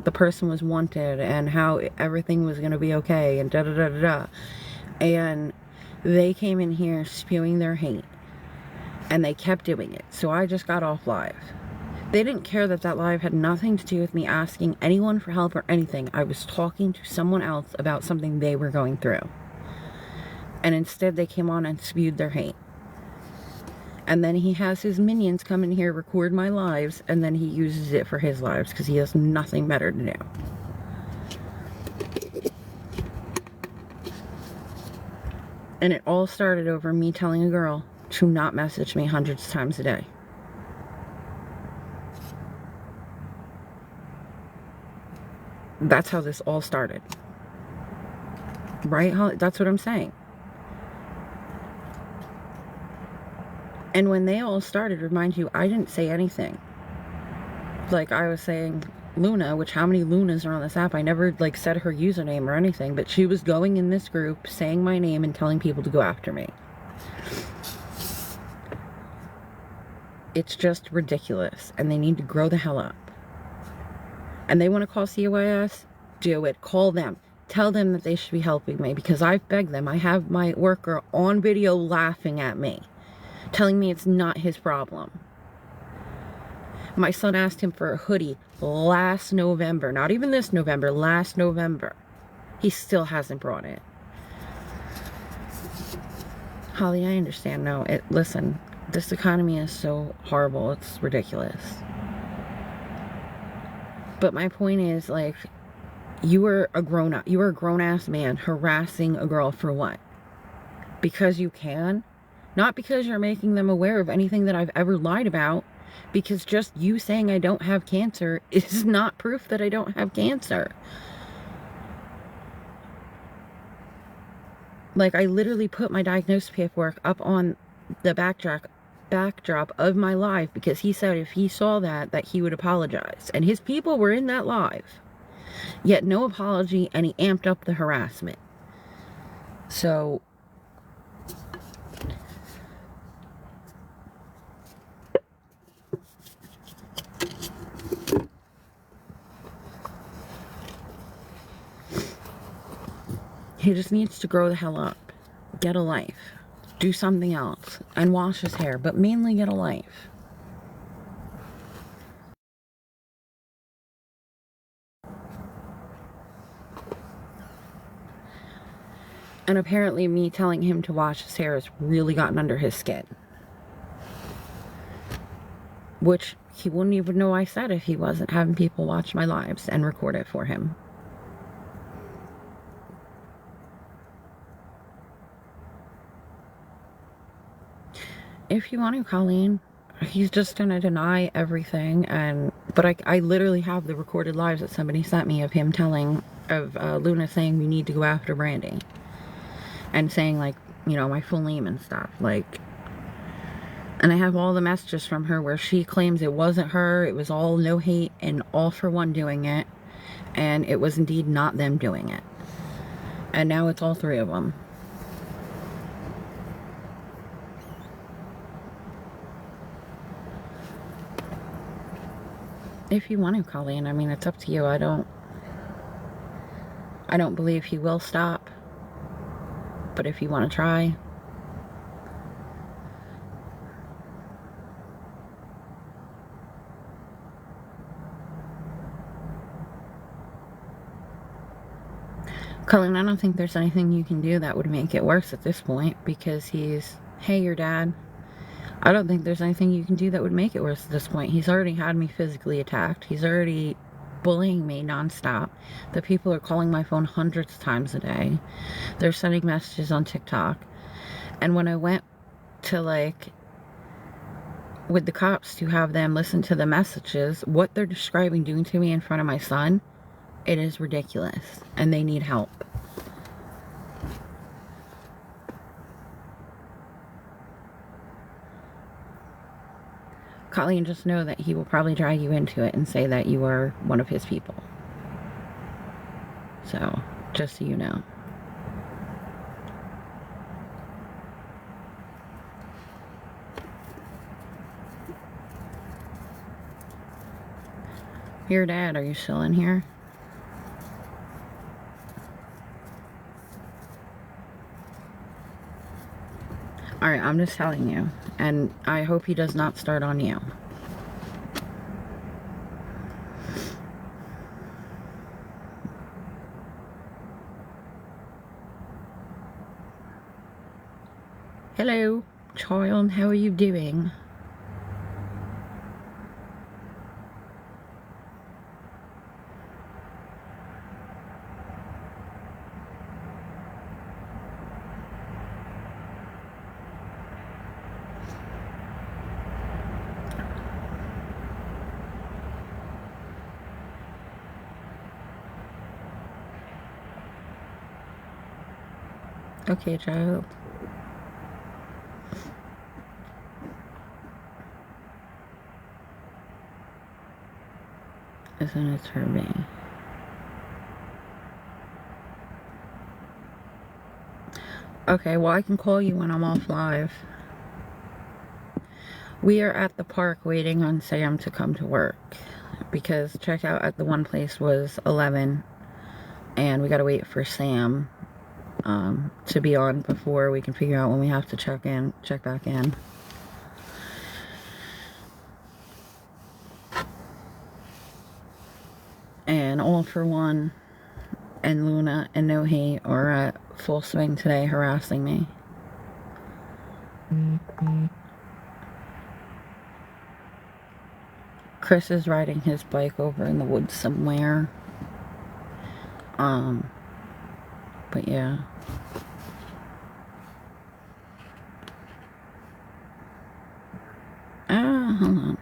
the person was wanted and how everything was going to be okay and da da da da da. And they came in here spewing their hate, and they kept doing it. So I just got off live. They didn't care that that live had nothing to do with me asking anyone for help or anything. I was talking to someone else about something they were going through. And instead they came on and spewed their hate. And then he has his minions come in here, record my lives, and then he uses it for his lives because he has nothing better to do. And it all started over me telling a girl to not message me hundreds of times a day. That's how this all started. Right? That's what I'm saying. And when they all started, remind you, I didn't say anything. Like I was saying Luna, which how many Lunas are on this app? I never like said her username or anything, but she was going in this group, saying my name and telling people to go after me. It's just ridiculous, and they need to grow the hell up. And they want to call CYS, do it. Call them. Tell them that they should be helping me, because I've begged them. I have my worker on video laughing at me, telling me it's not his problem. My son asked him for a hoodie last November. Not even this November, last November. He still hasn't brought it. Holly, I understand now. Listen, this economy is so horrible. It's ridiculous. But my point is, like, you were a grown-up. You were a grown-ass man harassing a girl for what? Because you can? Not because you're making them aware of anything that I've ever lied about. Because just you saying I don't have cancer is not proof that I don't have cancer. Like, I literally put my diagnosis paperwork up on the backdrop of my live, because he said if he saw that he would apologize. And his people were in that live. Yet no apology, and he amped up the harassment. So he just needs to grow the hell up. Get a life. Do something else. And wash his hair. But mainly get a life. And apparently me telling him to wash his hair has really gotten under his skin. Which he wouldn't even know I said if he wasn't having people watch my lives and record it for him. If you want to, Colleen, he's just gonna deny everything. But I literally have the recorded lives that somebody sent me of him telling, of Luna saying we need to go after Brandi. And saying, like, you know, my full name and stuff. Like, and I have all the messages from her where she claims it wasn't her. It was all no hate and all for one doing it. And it was indeed not them doing it. And now it's all three of them. If you want to, Colleen, I mean, it's up to you. I don't believe he will stop. But if you want to try. Colleen, I don't think there's anything you can do that would make it worse at this point, because he's, hey, your dad. I don't think there's anything you can do that would make it worse at this point. He's already had me physically attacked. He's already bullying me nonstop. The people are calling my phone hundreds of times a day. They're sending messages on TikTok. And when I went to, like, with the cops to have them listen to the messages, what they're describing doing to me in front of my son, it is ridiculous, and they need help. Colleen, just know that he will probably drag you into it and say that you are one of his people. So, just so you know. Here, Dad, are you still in here? Alright, I'm just telling you. And I hope he does not start on you. Hello, child. How are you doing? Okay, child. Isn't it turning? Okay, well, I can call you when I'm off live. We are at the park waiting on Sam to come to work. Because checkout at the one place was 11. And we gotta wait for Sam to be on before we can figure out when we have to check back in. And All for One and Luna and No Hate are at full swing today harassing me. Chris is riding his bike over in the woods somewhere. But yeah. Hold on.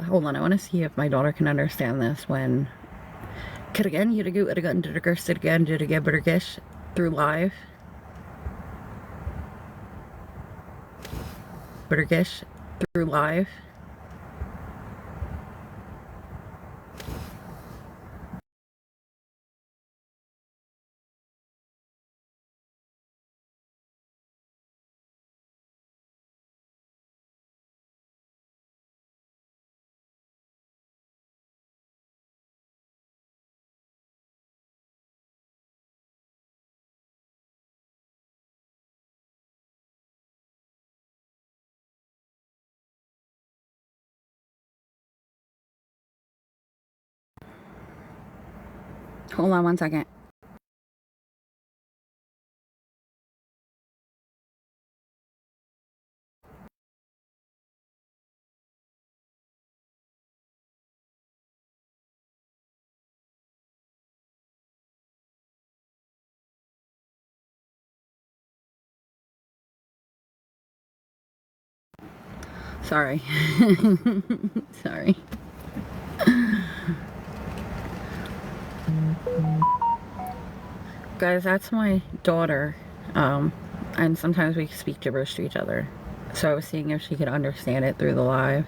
Hold on, I want to see if my daughter can understand this when Kiragan Yuragu Iragan Dirger Sitgan Jiriga Burgish through live. Burgish through live. Hold on one second. Sorry. Sorry. Guys, that's my daughter. And sometimes we speak gibberish to each other. So I was seeing if she could understand it through the live.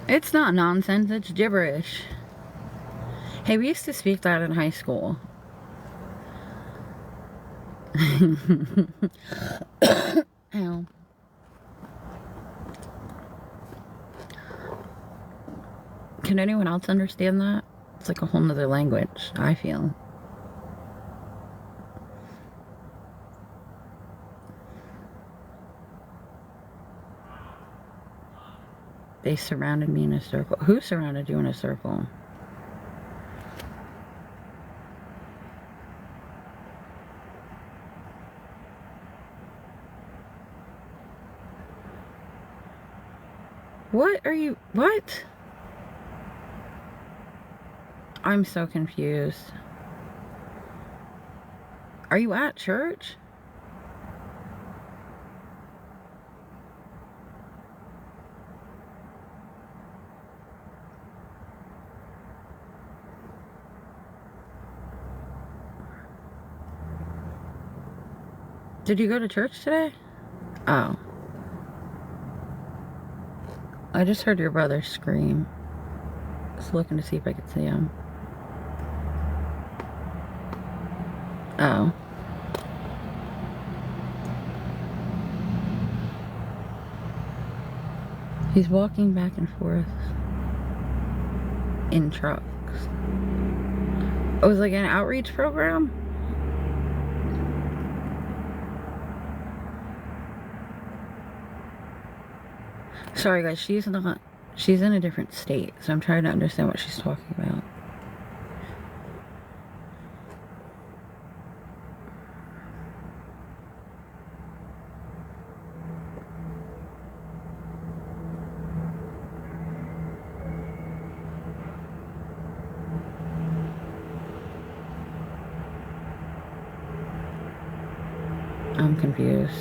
It's not nonsense, it's gibberish. Hey, we used to speak that in high school. Ow. Can anyone else understand that? It's like a whole nother language, I feel. They surrounded me in a circle. Who surrounded you in a circle? What are you... What? I'm so confused. Are you at church? Did you go to church today? Oh. I just heard your brother scream. Just looking to see if I could see him. Oh. He's walking back and forth in trucks. It was like an outreach program? Sorry guys, she's in a different state, so I'm trying to understand what she's talking about. I'm confused.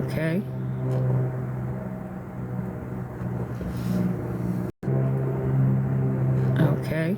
Okay. Okay.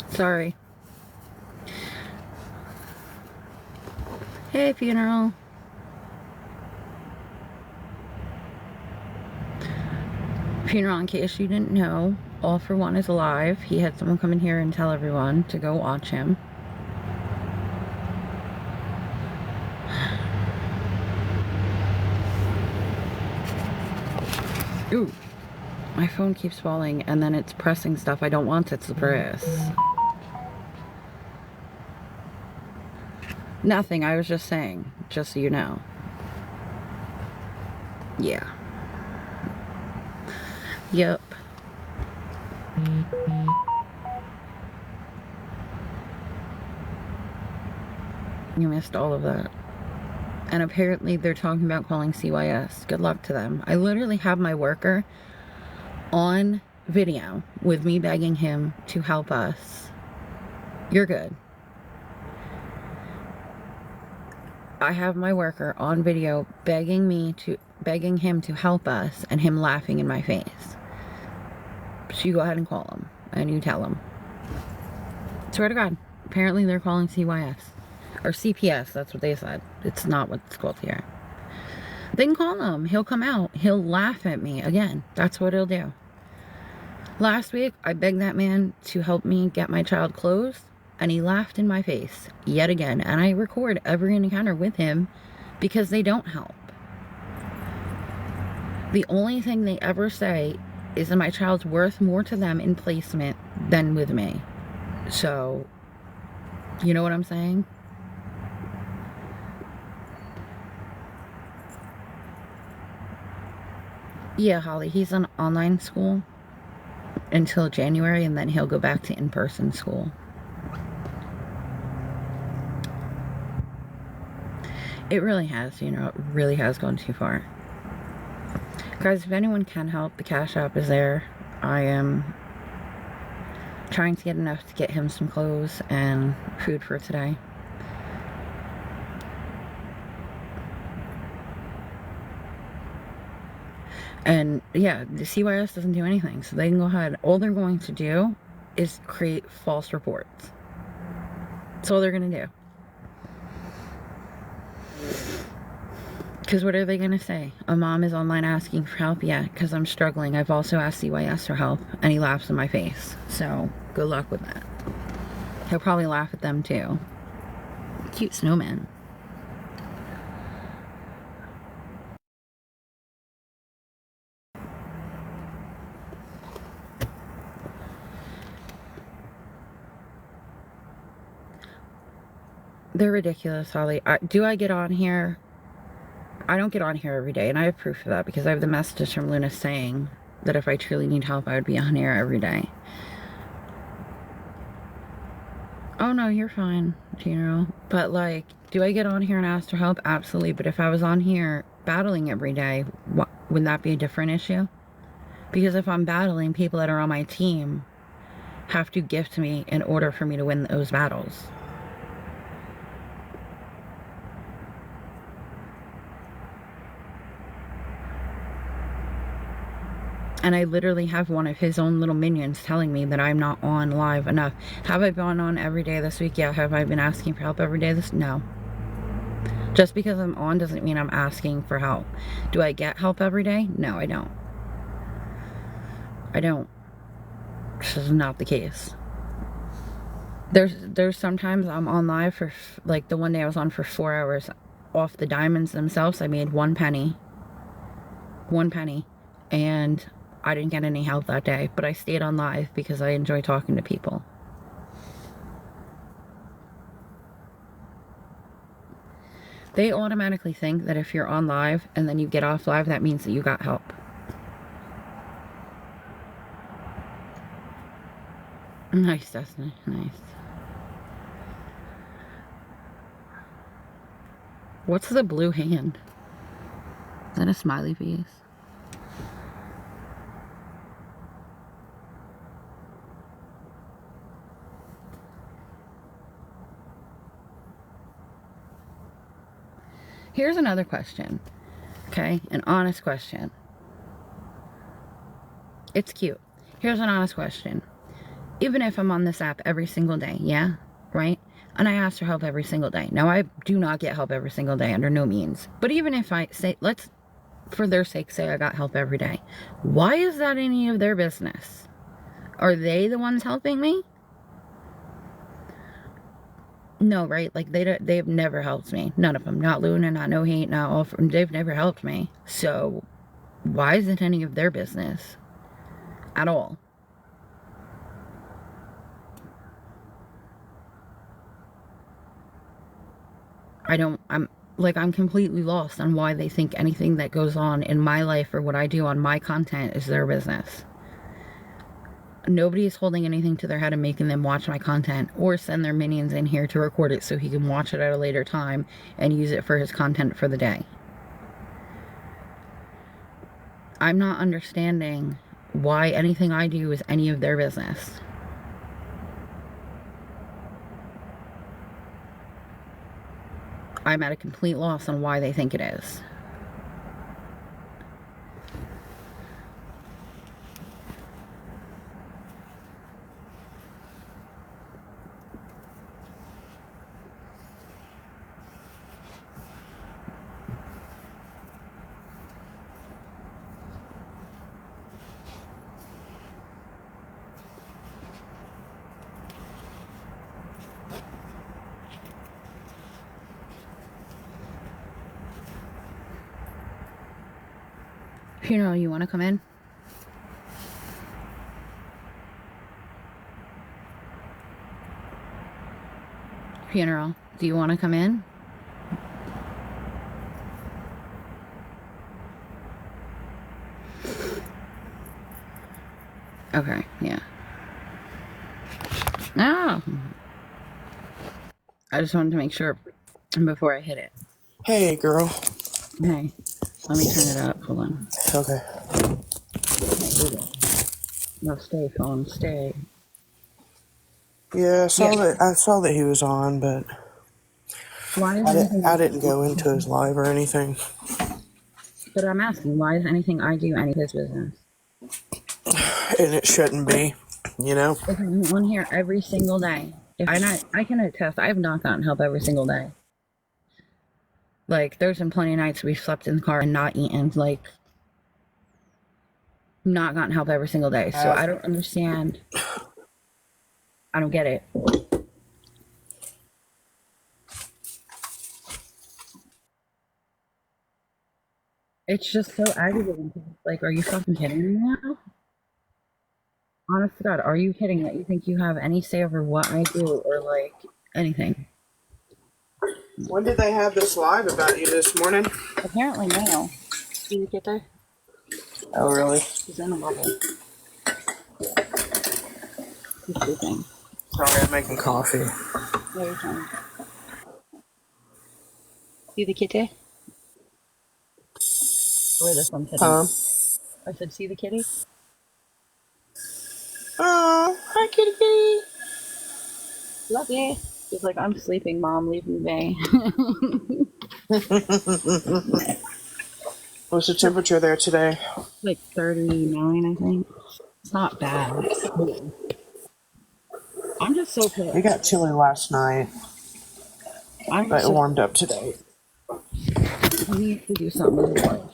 Sorry. Hey, funeral. Funeral, in case you didn't know, All for One is alive. He had someone come in here and tell everyone to go watch him. Ooh. My phone keeps falling and then it's pressing stuff I don't want it to press. Nothing, I was just saying, just so you know. Yeah. Yep. You missed all of that. And apparently they're talking about calling CYS. Good luck to them. I literally have my worker on video with me begging him to help us. You're good. I have my worker on video begging him to help us and him laughing in my face. So you go ahead and call him and you tell him. Swear to God. Apparently they're calling CYS. Or CPS, that's what they said. It's not what it's called here. They can call him. He'll come out. He'll laugh at me again. That's what he'll do. Last week, I begged that man to help me get my child clothes, and he laughed in my face yet again. And I record every encounter with him because they don't help. The only thing they ever say is that my child's worth more to them in placement than with me. So, you know what I'm saying? Yeah, Holly, he's in online school until January, and then he'll go back to in-person school. It really has, you know, it really has gone too far. Guys, if anyone can help, the Cash App is there. I am trying to get enough to get him some clothes and food for today. And yeah, the CYS doesn't do anything, so they can go ahead. All they're going to do is create false reports. That's all they're going to do. Because what are they going to say? A mom is online asking for help? Yeah, because I'm struggling. I've also asked CYS for help. And he laughs in my face. So, good luck with that. He'll probably laugh at them too. Cute snowman. They're ridiculous, Holly. Do I get on here? I don't get on here every day, and I have proof of that because I have the messages from Luna saying that if I truly need help, I would be on here every day. Oh no, you're fine, General. But like, do I get on here and ask for help? Absolutely. But if I was on here battling every day, wouldn't that be a different issue? Because if I'm battling, people that are on my team have to gift me in order for me to win those battles. And I literally have one of his own little minions telling me that I'm not on live enough. Have I been on every day this week? Yeah. Have I been asking for help every day No. Just because I'm on doesn't mean I'm asking for help. Do I get help every day? No, I don't. I don't. This is not the case. There's sometimes I'm on live for, like the one day I was on for 4 hours. Off the diamonds themselves, I made 1 penny. 1 penny. And I didn't get any help that day, but I stayed on live because I enjoy talking to people. They automatically think that if you're on live and then you get off live, that means that you got help. Nice, Destiny. Nice. What's the blue hand? Is that a smiley face? Here's another question, okay? An honest question. It's cute. Here's an honest question. Even if I'm on this app every single day, yeah? Right? And I ask for help every single day. Now, I do not get help every single day, under no means. But even if I say, let's, for their sake, say I got help every day. Why is that any of their business? Are they the ones helping me? No, right? Like, they've never helped me. None of them. Not Luna, not No Hate, not all. They've never helped me. So, why is it any of their business? At all. I'm completely lost on why they think anything that goes on in my life or what I do on my content is their business. Nobody is holding anything to their head and making them watch my content or send their minions in here to record it so he can watch it at a later time and use it for his content for the day. I'm not understanding why anything I do is any of their business. I'm at a complete loss on why they think it is. Funeral, you want to come in? Funeral, do you want to come in? Okay, yeah. No. I just wanted to make sure before I hit it. Hey, girl. Hey, let me turn it up. Hold on. Okay. No, stay, phone, stay. Yeah, I saw that he was on, but Why is I didn't go into his live or anything. But I'm asking, why is anything I do any of his business? And it shouldn't be. you know? If I'm on here every single day, if I can attest, I have not gotten help every single day. Like, there's been plenty of nights we've slept in the car and not eaten, like, not gotten help every single day. So I don't understand. I don't get it. It's just so aggravating. Like, are you fucking kidding me now? Honest to God, are you kidding that you think you have any say over what I do or, like, anything? When did they have this live about you this morning? Apparently now. Did you get there? Oh, really? He's in a bubble. He's sleeping. Sorry, I'm making coffee. No, you're fine. See the kitty? Where this one sitting? Huh? I said, see the kitty? Oh, hi, kitty kitty. Love you. She's like, I'm sleeping, Mom. Leave me be. What's the temperature there today? Like 39, I think. It's not bad. It's cool. I'm just so pissed. It got chilly last night, but it warmed up today. I need to do something with my life.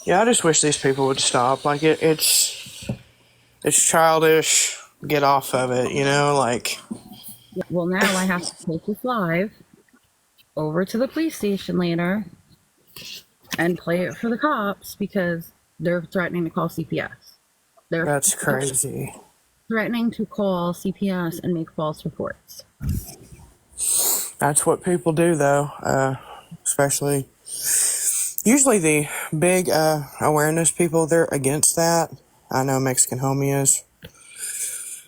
Yeah, I just wish these people would stop. Like, it's childish. Get off of it, you know? Like, well, now I have to take this live over to the police station later and play it for the cops because they're threatening to call CPS. that's crazy. Threatening to call CPS and make false reports. That's what people do, though. Especially, usually the big awareness people, they're against that. I know Mexican homie is.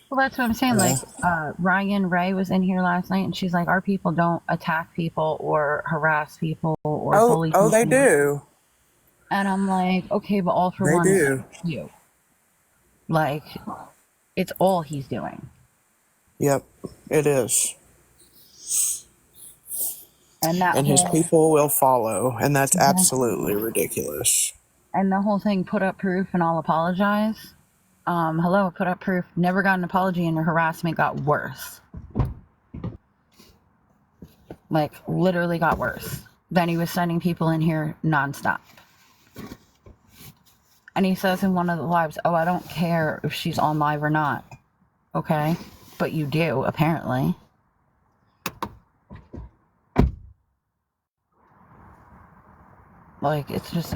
Well, that's what I'm saying. Like, Ryan Ray was in here last night, and she's like, our people don't attack people or harass people or bully people. Oh, they do. And I'm like, okay, but all for They one do. you. Like, it's all he's doing. Yep, it is. And his people will follow, and that's absolutely ridiculous. And the whole thing, put up proof and I'll apologize. Hello, put up proof, never got an apology, and your harassment got worse. Like, literally got worse. Then he was sending people in here nonstop. And he says in one of the lives, oh, I don't care if she's on live or not. Okay? But you do, apparently. Like, it's just,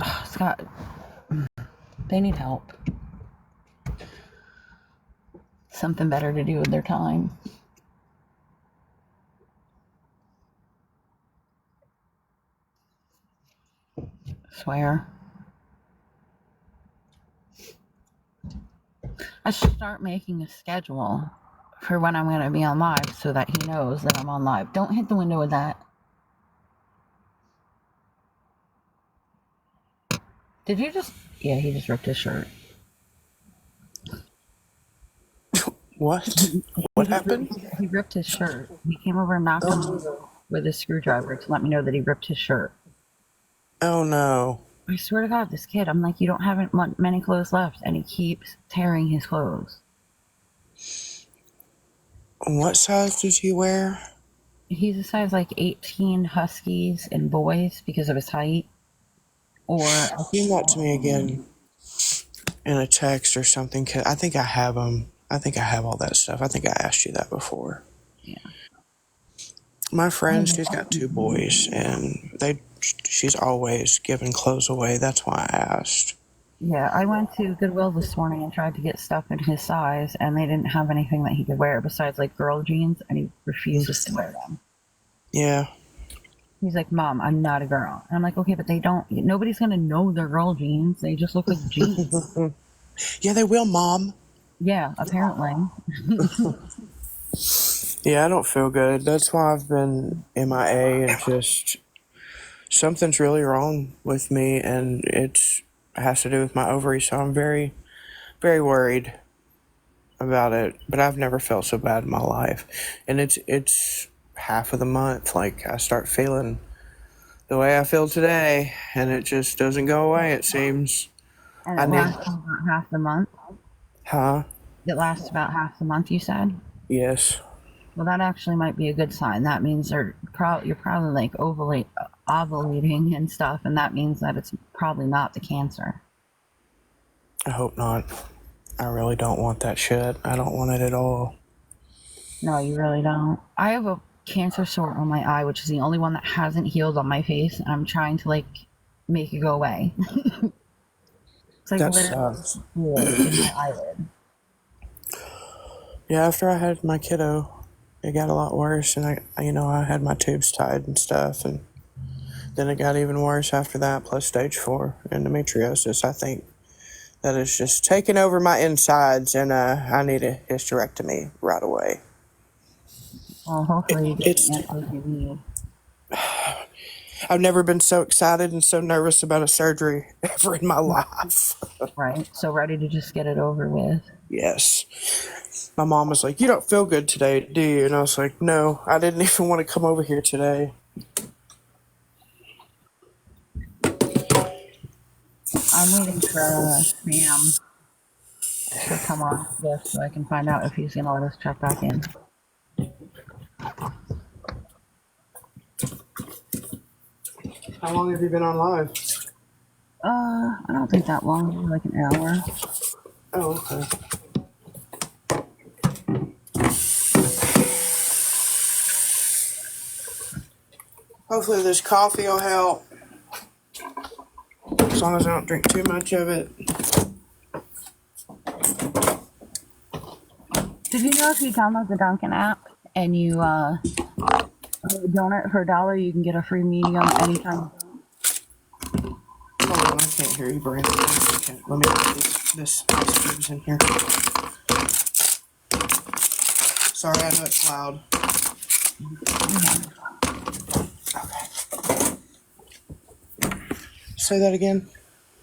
they need help. Something better to do with their time. Swear. I should start making a schedule for when I'm going to be on live so that he knows that I'm on live. Don't hit the window with that. Did you just... Yeah, he just ripped his shirt. What? What happened? He ripped his shirt. He came over and knocked him with a screwdriver to let me know that he ripped his shirt. Oh, no. I swear to God, this kid, I'm like, you don't have many clothes left, and he keeps tearing his clothes. What size does he wear? He's a size like 18 Huskies and boys because of his height. Or send that to me again in a text or something. Cause I think I have them. I think I have all that stuff. I think I asked you that before. Yeah. My friend, she's got 2 boys, and she's always giving clothes away. That's why I asked. Yeah, I went to Goodwill this morning and tried to get stuff in his size, and they didn't have anything that he could wear besides like girl jeans, and he refuses to wear them. Yeah. He's like, Mom, I'm not a girl. And I'm like, okay, but nobody's going to know they're girl jeans. They just look like jeans. Yeah, they will, Mom. Yeah, apparently. Yeah, I don't feel good. That's why I've been MIA and just... Something's really wrong with me, and it has to do with my ovaries, so I'm very, very worried about it. But I've never felt so bad in my life. And it's half of the month. Like, I start feeling the way I feel today, and it just doesn't go away, it seems. And it lasts about half the month? Huh? It lasts about half the month, you said? Yes. Well, that actually might be a good sign. That means you're probably like ovulating and stuff, and that means that it's probably not the cancer. I hope not. I really don't want that shit. I don't want it at all. No, you really don't. I have a cancer sore on my eye, which is the only one that hasn't healed on my face, and I'm trying to like make it go away. It's like That literally sucks. in my eyelid. Yeah, after I had my kiddo, it got a lot worse, and I had my tubes tied and stuff, and then it got even worse after that, plus stage 4 endometriosis. I think that is just taking over my insides, and I need a hysterectomy right away. Well, hopefully you get the It's answers you need. I've never been so excited and so nervous about a surgery ever in my life. Right? So ready to just get it over with. Yes. My mom was like, "You don't feel good today, do you?" And I was like, "No, I didn't even want to come over here today." I'm waiting for Sam to come off this so I can find out if he's gonna let us check back in. How long have you been on live? I don't think that long, maybe like an hour. Oh, okay. Hopefully this coffee will help. As long as I don't drink too much of it. Did you know if you download the Dunkin' app and you donate for $1, you can get a free medium anytime? Hold on, I can't hear you, Brandi. Let me put this ice cubes in here. Sorry, I know it's loud. Okay. Say that again.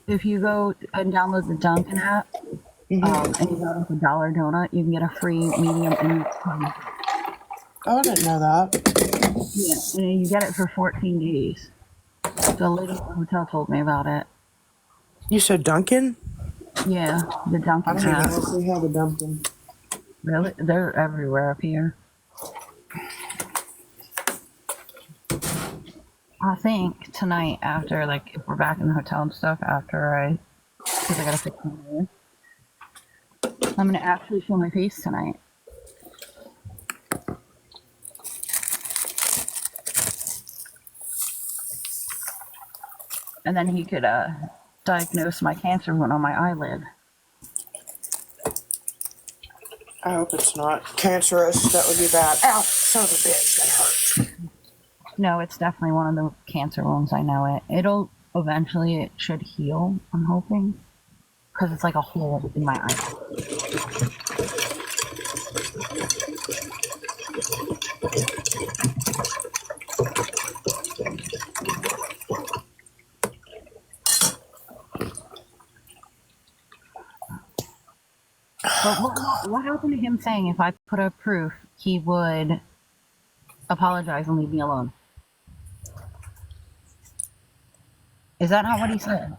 If you go and download the Dunkin' app and you donate a $1 donut, you can get a free medium anytime. Oh, I didn't know that. Yeah, and you get it for 14 days. The lady at the hotel told me about it. You said Dunkin'? Yeah, the I Dunkin' don't app. even know if we have a Dunkin'. Really? They're everywhere up here. I think tonight after, like, if we're back in the hotel and stuff, because I gotta fix my hair, I'm gonna actually show my face tonight. And then he could, diagnose my cancer one on my eyelid. I hope it's not cancerous. That would be bad. Ow! Son of a bitch, that hurt. No, it's definitely one of the cancer wounds. I know it. It should heal, I'm hoping. Because it's like a hole in my eye. But what happened to him saying if I put up proof, he would apologize and leave me alone? Is that not what he said?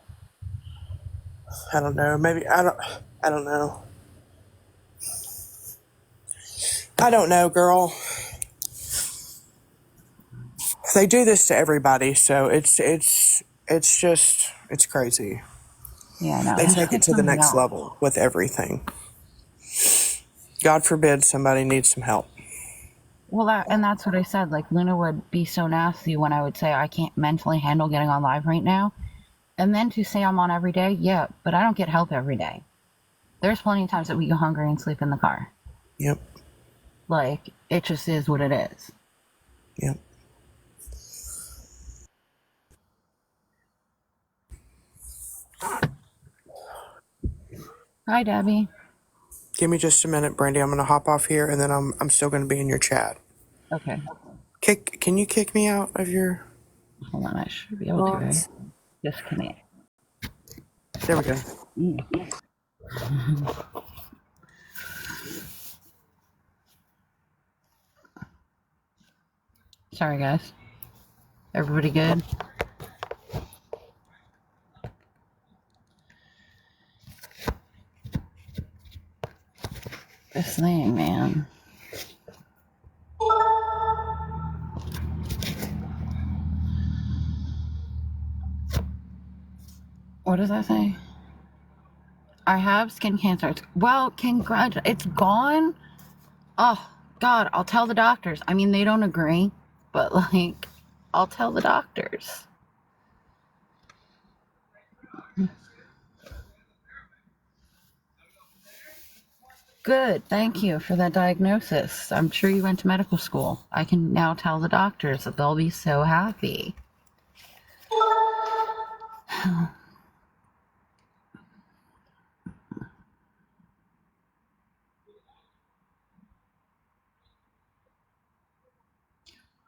I don't know. Maybe I don't know. I don't know, girl. They do this to everybody, so it's crazy. Yeah, no. They He take should it to the something next else. level with everything. God forbid somebody needs some help. Well, and that's what I said. Like, Luna would be so nasty when I would say I can't mentally handle getting on live right now. And then to say I'm on every day, yeah, but I don't get help every day. There's plenty of times that we go hungry and sleep in the car. Yep. Like, it just is what it is. Yep. Hi, Debbie. Give me just a minute, Brandi. I'm gonna hop off here, and then I'm still gonna be in your chat. Okay. Can you kick me out of your? Hold on, I should be able to, right? Disconnect. There we go. Sorry, guys. Everybody good? this thing, man. What does that say? I have skin cancer. Well, congrats. It's gone? Oh, God, I'll tell the doctors. I mean, they don't agree, but, like, I'll tell the doctors. Good, thank you for that diagnosis. I'm sure you went to medical school. I can now tell the doctors that they'll be so happy.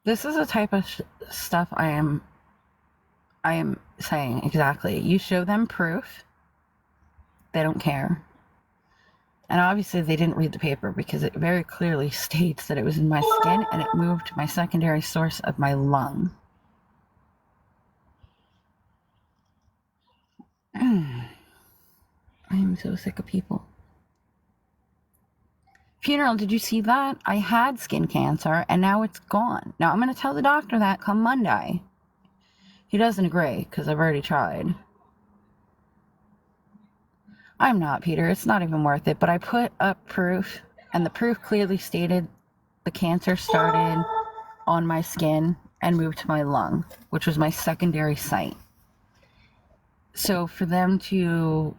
This is the type of stuff I am saying exactly. You show them proof, they don't care. And obviously they didn't read the paper because it very clearly states that it was in my skin and it moved to my secondary source of my lung. I am so sick of people. Funeral, did you see that? I had skin cancer and now it's gone. Now I'm going to tell the doctor that come Monday. He doesn't agree because I've already tried. I'm not, Peter. It's not even worth it. But I put up proof, and the proof clearly stated the cancer started on my skin and moved to my lung, which was my secondary site. So for them to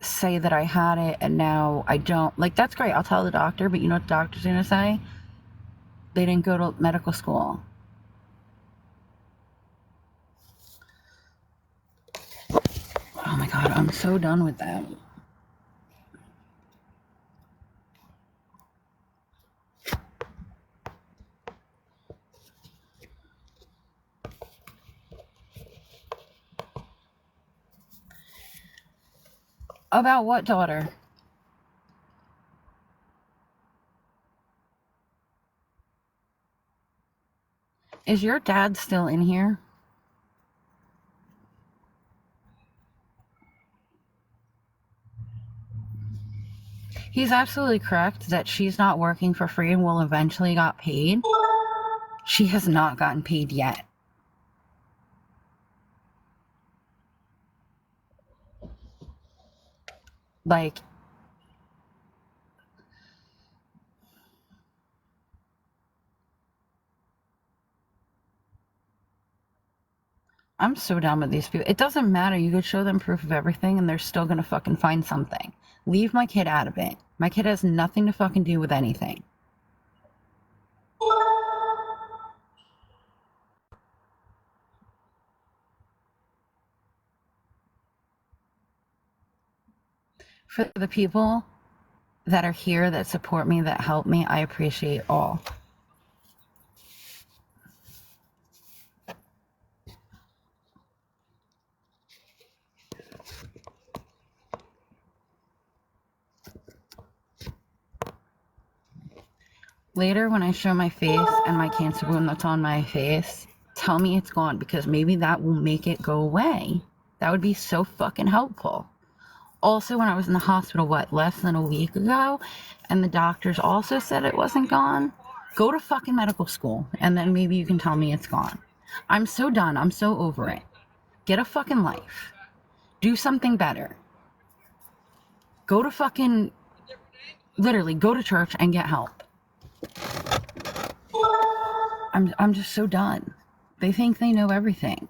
say that I had it and now I don't, like, that's great. I'll tell the doctor, but you know what the doctor's going to say? They didn't go to medical school. Oh my God, I'm so done with that. About what, daughter? Is your dad still in here? He's absolutely correct that she's not working for free and will eventually get paid. She has not gotten paid yet. Like, I'm so done with these people. It doesn't matter. You could show them proof of everything and they're still gonna fucking find something. Leave my kid out of it. My kid has nothing to fucking do with anything. For the people that are here, that support me, that help me, I appreciate all. Later, when I show my face and my cancer wound that's on my face, tell me it's gone, because maybe that will make it go away. That would be so fucking helpful. Also, when I was in the hospital, less than a week ago, and the doctors also said it wasn't gone, go to fucking medical school, and then maybe you can tell me it's gone. I'm so done. I'm so over it. Get a fucking life. Do something better. Go to fucking, literally, go to church and get help. I'm just so done. They think they know everything.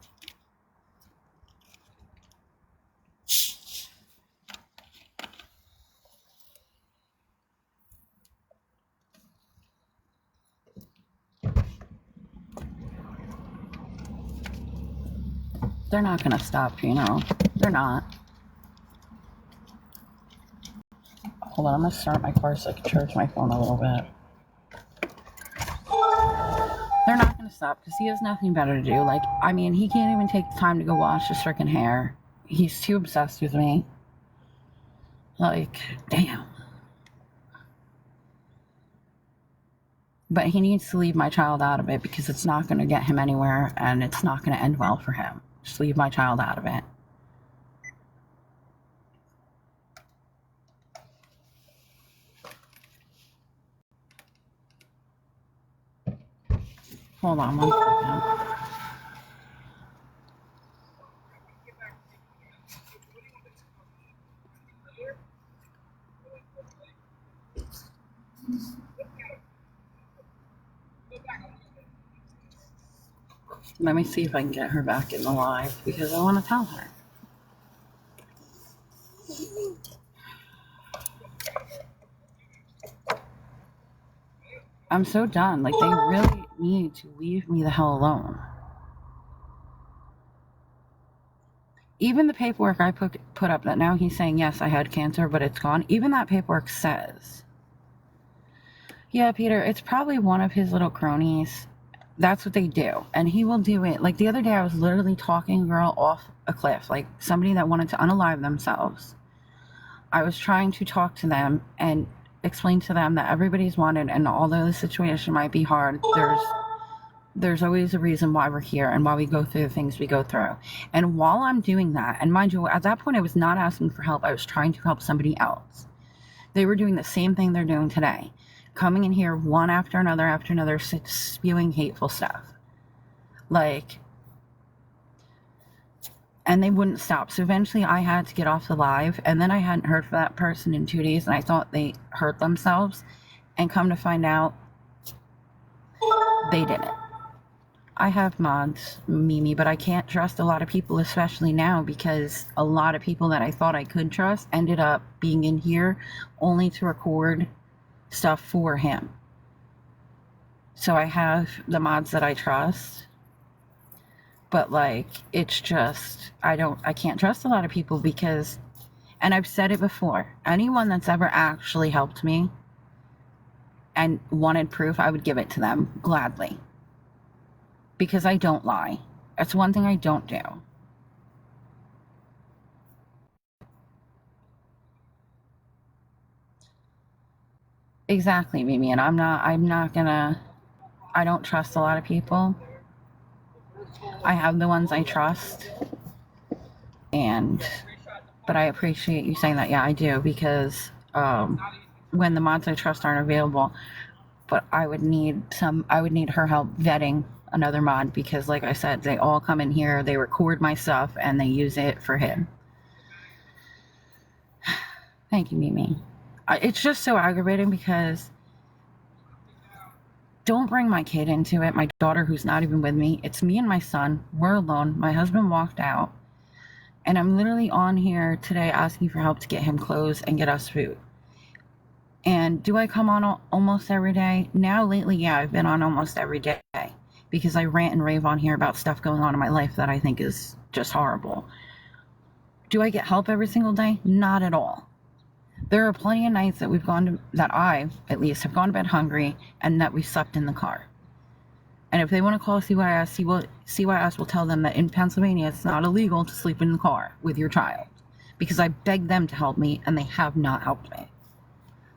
They're not gonna stop, you know. They're not. Hold on, I'm gonna start my car so I can charge my phone a little bit. They're not gonna stop because he has nothing better to do. Like, I mean, he can't even take the time to go wash his freaking hair. He's too obsessed with me. Like, damn. But he needs to leave my child out of it because it's not gonna get him anywhere and it's not gonna end well for him. Just leave my child out of it. Hold on 1 second. Let me see if I can get her back in the live because I want to tell her. I'm so done. Like, they really need to leave me the hell alone. Even the paperwork I put up that now he's saying, yes, I had cancer, but it's gone. Even that paperwork says, yeah, Peter, it's probably one of his little cronies. That's what they do. And he will do it. Like, the other day I was literally talking a girl off a cliff. Like, somebody that wanted to unalive themselves. I was trying to talk to them and explain to them that everybody's wanted, and although the situation might be hard, there's always a reason why we're here and why we go through the things we go through. And while I'm doing that, and mind you, at that point I was not asking for help, I was trying to help somebody else. They were doing the same thing they're doing today, coming in here one after another, spewing hateful stuff. Like, and they wouldn't stop. So eventually I had to get off the live, and then I hadn't heard from that person in 2 days, and I thought they hurt themselves, and come to find out they didn't. I have mods, Mimi, but I can't trust a lot of people, especially now, because a lot of people that I thought I could trust ended up being in here only to record stuff for him. So I have the mods that I trust, but like, it's just, I can't trust a lot of people because, and I've said it before, anyone that's ever actually helped me and wanted proof, I would give it to them gladly. Because I don't lie. That's one thing I don't do. Exactly, Mimi, and I'm not gonna, I don't trust a lot of people. I have the ones I trust, but I appreciate you saying that. Yeah, I do, because when the mods I trust aren't available, but I would need her help vetting another mod, because like I said, they all come in here, they record my stuff, and they use it for him. Thank you, Mimi. It's just so aggravating because don't bring my kid into it, my daughter who's not even with me. It's me and my son. We're alone. My husband walked out. And I'm literally on here today asking for help to get him clothes and get us food. And do I come on almost every day? Now, lately, yeah, I've been on almost every day. Because I rant and rave on here about stuff going on in my life that I think is just horrible. Do I get help every single day? Not at all. There are plenty of nights that that I, at least, have gone to bed hungry and that we slept in the car. And if they want to call CYS, CYS will tell them that in Pennsylvania it's not illegal to sleep in the car with your child. Because I begged them to help me and they have not helped me.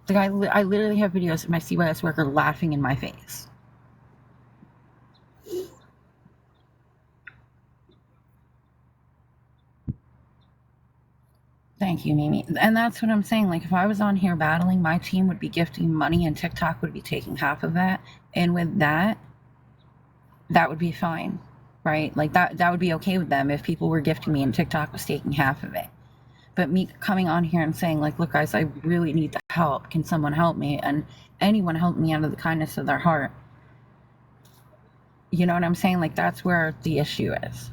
Like, I literally have videos of my CYS worker laughing in my face. Thank you, Mimi. And that's what I'm saying. Like, if I was on here battling, my team would be gifting money and TikTok would be taking half of that. And with that would be fine, right? Like, that would be okay with them if people were gifting me and TikTok was taking half of it. But me coming on here and saying, like, look, guys, I really need the help. Can someone help me? And anyone help me out of the kindness of their heart. You know what I'm saying? Like, that's where the issue is.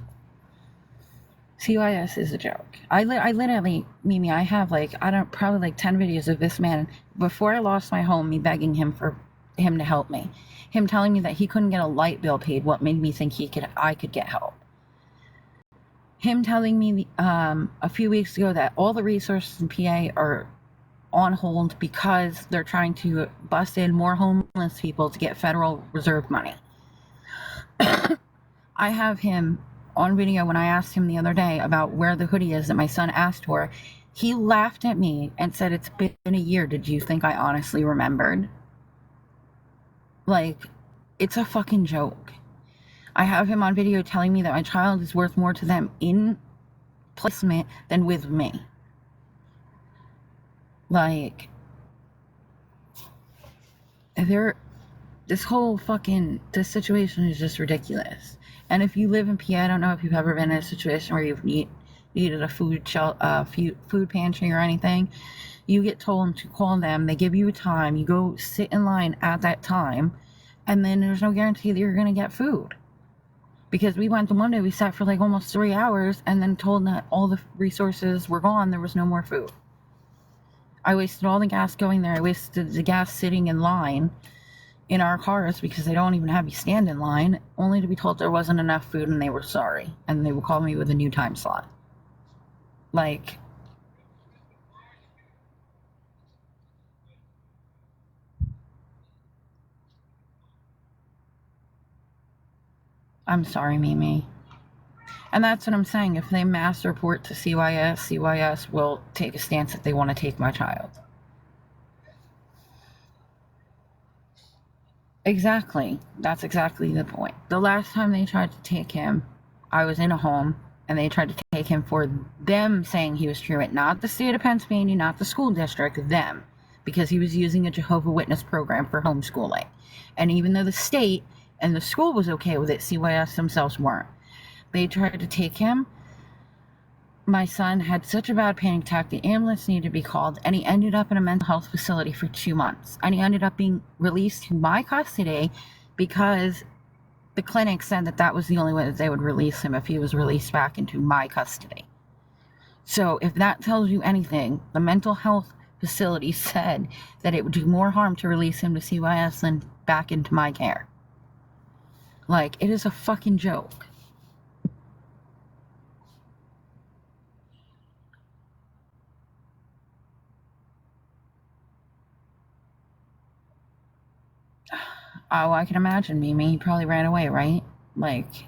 CYS is a joke. I literally, Mimi, I have probably like 10 videos of this man before I lost my home, me begging him for him to help me. Him telling me that he couldn't get a light bill paid, what made me think I could get help. Him telling me a few weeks ago that all the resources in PA are on hold because they're trying to bust in more homeless people to get Federal Reserve money. I have him on video when I asked him the other day about where the hoodie is that my son asked for. He laughed at me and said, it's been a year. Did you think I honestly remembered? Like, it's a fucking joke. I have him on video telling me that my child is worth more to them in placement than with me. Like, This situation is just ridiculous. And if you live in PA, I don't know if you've ever been in a situation where you've needed a food pantry or anything. You get told to call them. They give you a time. You go sit in line at that time, and then there's no guarantee that you're going to get food. Because we went to one day, we sat for like almost 3 hours, and then told that all the resources were gone. There was no more food. I wasted all the gas going there. I wasted the gas sitting in line in our cars because they don't even have you stand in line, only to be told there wasn't enough food and they were sorry. And they would call me with a new time slot. Like, I'm sorry, Mimi. And that's what I'm saying. If they mass report to CYS will take a stance that they want to take my child. Exactly. That's exactly the point. The last time they tried to take him, I was in a home, and they tried to take him for them saying he was truant, not the state of Pennsylvania, not the school district, them, because he was using a Jehovah's Witness program for homeschooling. And even though the state and the school was okay with it, CYS themselves weren't. They tried to take him. My son had such a bad panic attack, the ambulance needed to be called, and he ended up in a mental health facility for 2 months. And he ended up being released to my custody because the clinic said that that was the only way that they would release him, if he was released back into my custody. So if that tells you anything, the mental health facility said that it would do more harm to release him to CYS than back into my care. Like, it is a fucking joke. Oh, I can imagine, Mimi. He probably ran away, right? Like,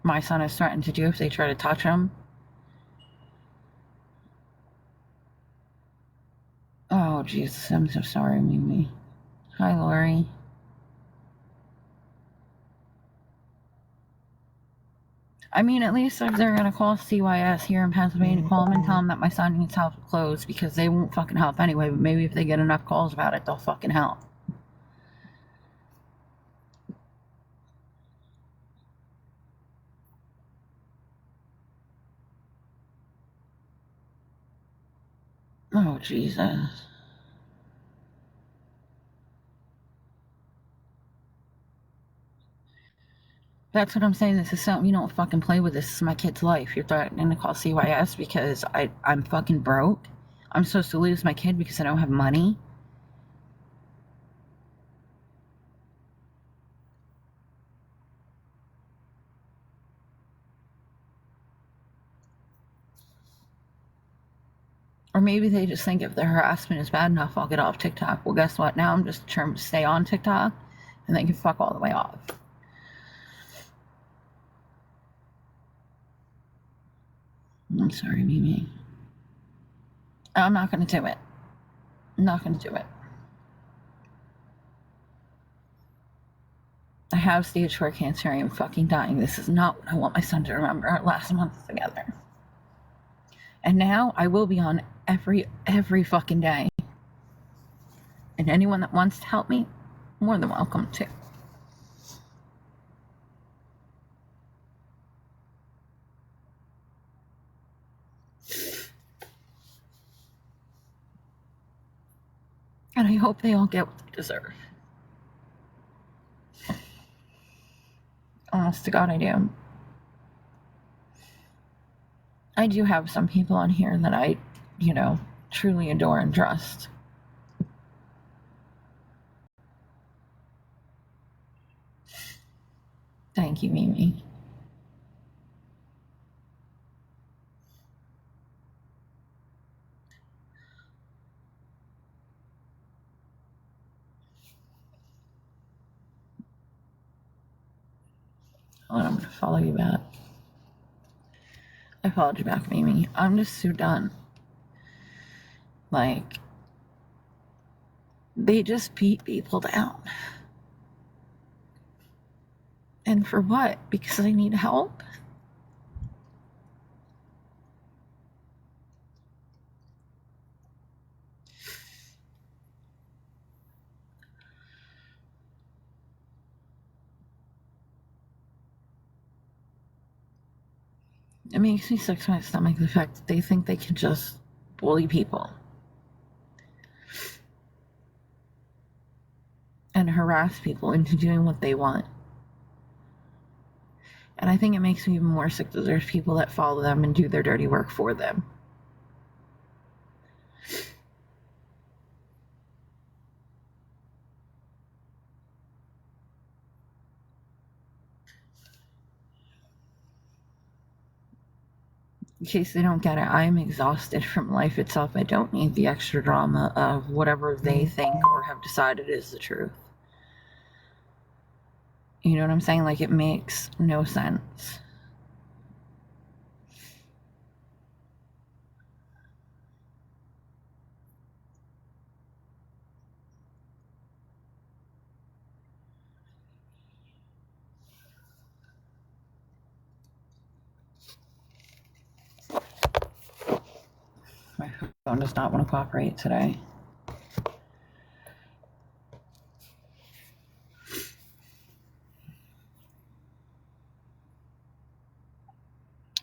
my son is threatened to do if they try to touch him. Oh, Jesus, I'm so sorry, Mimi. Hi, Lori. I mean, at least if they're gonna call CYS here in Pennsylvania, call them and tell them that my son needs help closed, because they won't fucking help anyway, but maybe if they get enough calls about it, they'll fucking help. Oh, Jesus. That's what I'm saying. This is something you don't fucking play with. This is my kid's life. You're threatening to call CYS because I'm fucking broke. I'm supposed to lose my kid because I don't have money. Or maybe they just think if the harassment is bad enough, I'll get off TikTok. Well, guess what? Now I'm just determined to stay on TikTok, and they can fuck all the way off. I'm sorry, Mimi. I'm not going to do it. I'm not going to do it. I have stage 4 cancer. I am fucking dying. This is not what I want my son to remember our last month together. And now I will be on every fucking day. And anyone that wants to help me, more than welcome to. And I hope they all get what they deserve. Honest to God, I do. I do have some people on here that I, truly adore and trust. Thank you, Mimi. Oh, I'm going to follow you back. I followed you back, Mimi. I'm just so done. Like, they just beat people down. And for what? Because I need help? It makes me sick to my stomach, the fact that they think they can just bully people and harass people into doing what they want. And I think it makes me even more sick that there's people that follow them and do their dirty work for them. In case they don't get it, I am exhausted from life itself. I don't need the extra drama of whatever they think or have decided is the truth. You know what I'm saying? Like, it makes no sense. My phone does not want to cooperate today.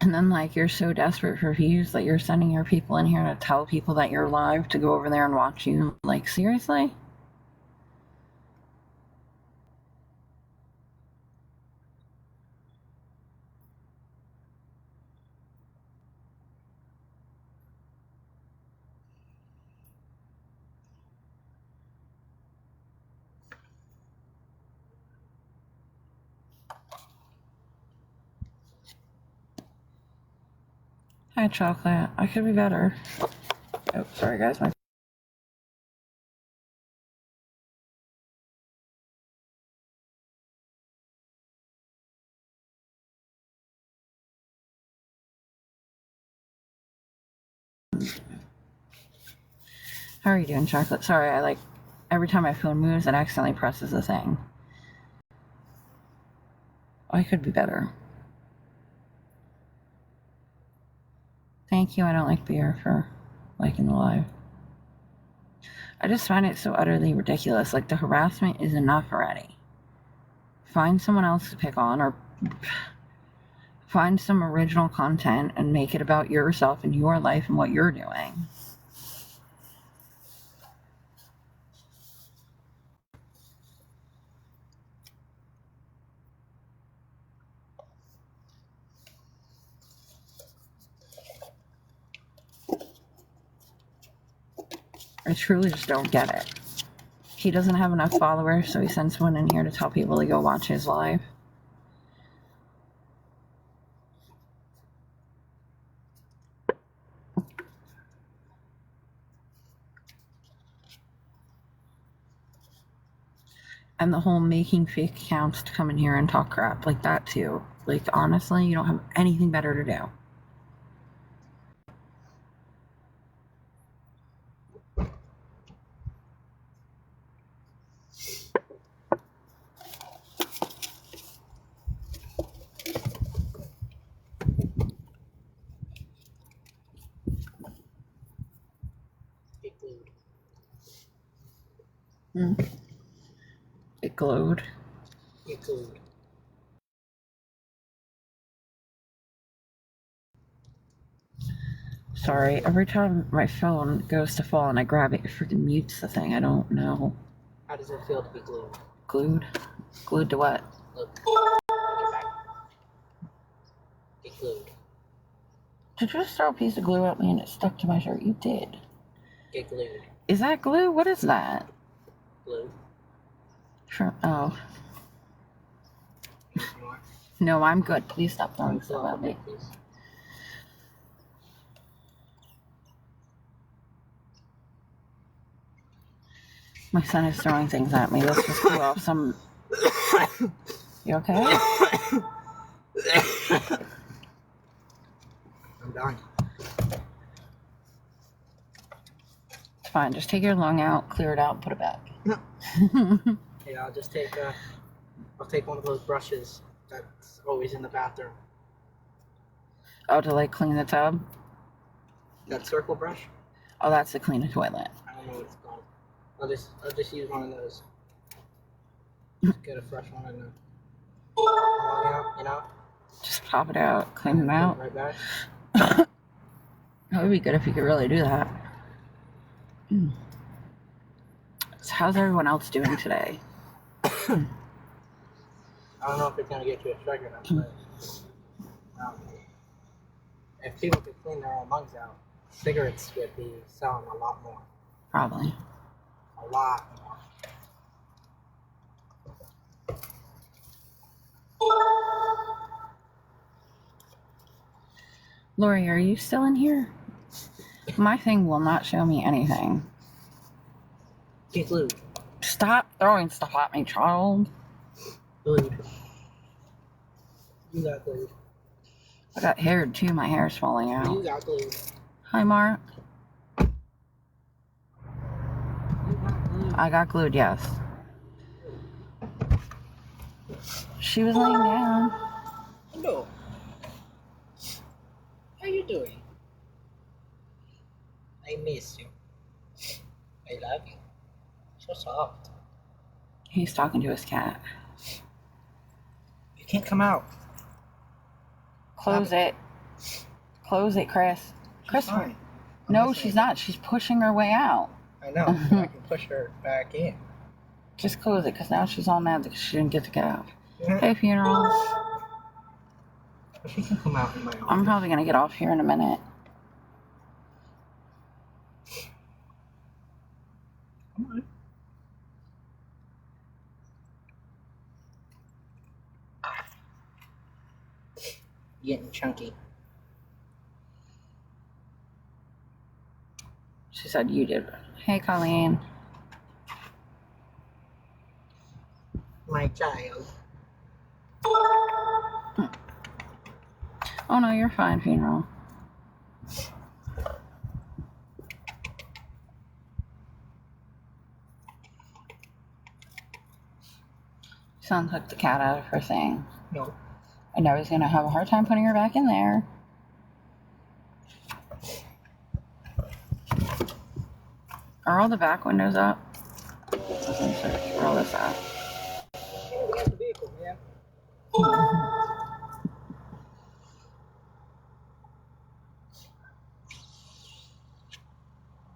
And then, like, you're so desperate for views that you're sending your people in here to tell people that you're live to go over there and watch you. Like, seriously? Hi, chocolate. I could be better. Oh, sorry, guys. My How are you doing, chocolate? Sorry, every time my phone moves, it accidentally presses the thing. I could be better. Thank you. I don't like beer for liking the live. I just find it so utterly ridiculous. Like, the harassment is enough already. Find someone else to pick on, or find some original content and make it about yourself and your life and what you're doing. I truly just don't get it. He doesn't have enough followers, so he sends someone in here to tell people to go watch his live. And the whole making fake accounts to come in here and talk crap, like that too. Like, honestly, you don't have anything better to do. Get glued. It glowed. Get glued. Sorry, every time my phone goes to fall and I grab it, it freaking mutes the thing. I don't know. How does it feel to be glued? Glued? Glued to what? Look. Get back. Get glued. Did you just throw a piece of glue at me and it stuck to my shirt? You did. Get glued. Is that glue? What is that? Glue. Sure. Oh. No, I'm good. Please stop throwing stuff at me. My son is throwing things at me. Let's just go off some... You okay? I'm done. It's fine. Just take your lung out, clear it out, and put it back. No. Yeah, I'll just take one of those brushes that's always in the bathroom. Oh, to like clean the tub? That circle brush? Oh, that's to clean a toilet. I don't know what it's called. I'll just use one of those. Just get a fresh one and out, you know? Just pop it out, clean them out. Right back. That would be good if you could really do that. So how's everyone else doing today? I don't know if it's gonna get you a strike or not, but if people could clean their own lungs out, cigarettes would be selling a lot more. Probably. A lot more. Lori, are you still in here? My thing will not show me anything. Keith Lou. Stop throwing stuff at me, child. Glued. You got glued. I got hair too, my hair's falling You out. got glued. Hi, Mark. You got glued. I got glued, yes. She was laying down. Hello. How you doing? I miss you. I love you. So soft. He's talking to his cat. You can't come out. Close it. Close it, Chris. Chris. Fine. No, she's not. She's pushing her way out. I know. I can push her back in. Just close it, because now she's all mad because she didn't get to get out. Hey, funeral. She can come out in my arms. I'm probably going to get off here in a minute. Come on. Getting chunky. She said you did. Hey, Colleen. My child. Oh, no, you're fine, funeral. Son took the cat out of her thing. No. And now he's going to have a hard time putting her back in there. Are all the back windows up? Let's search where all this at. We have the vehicle, man.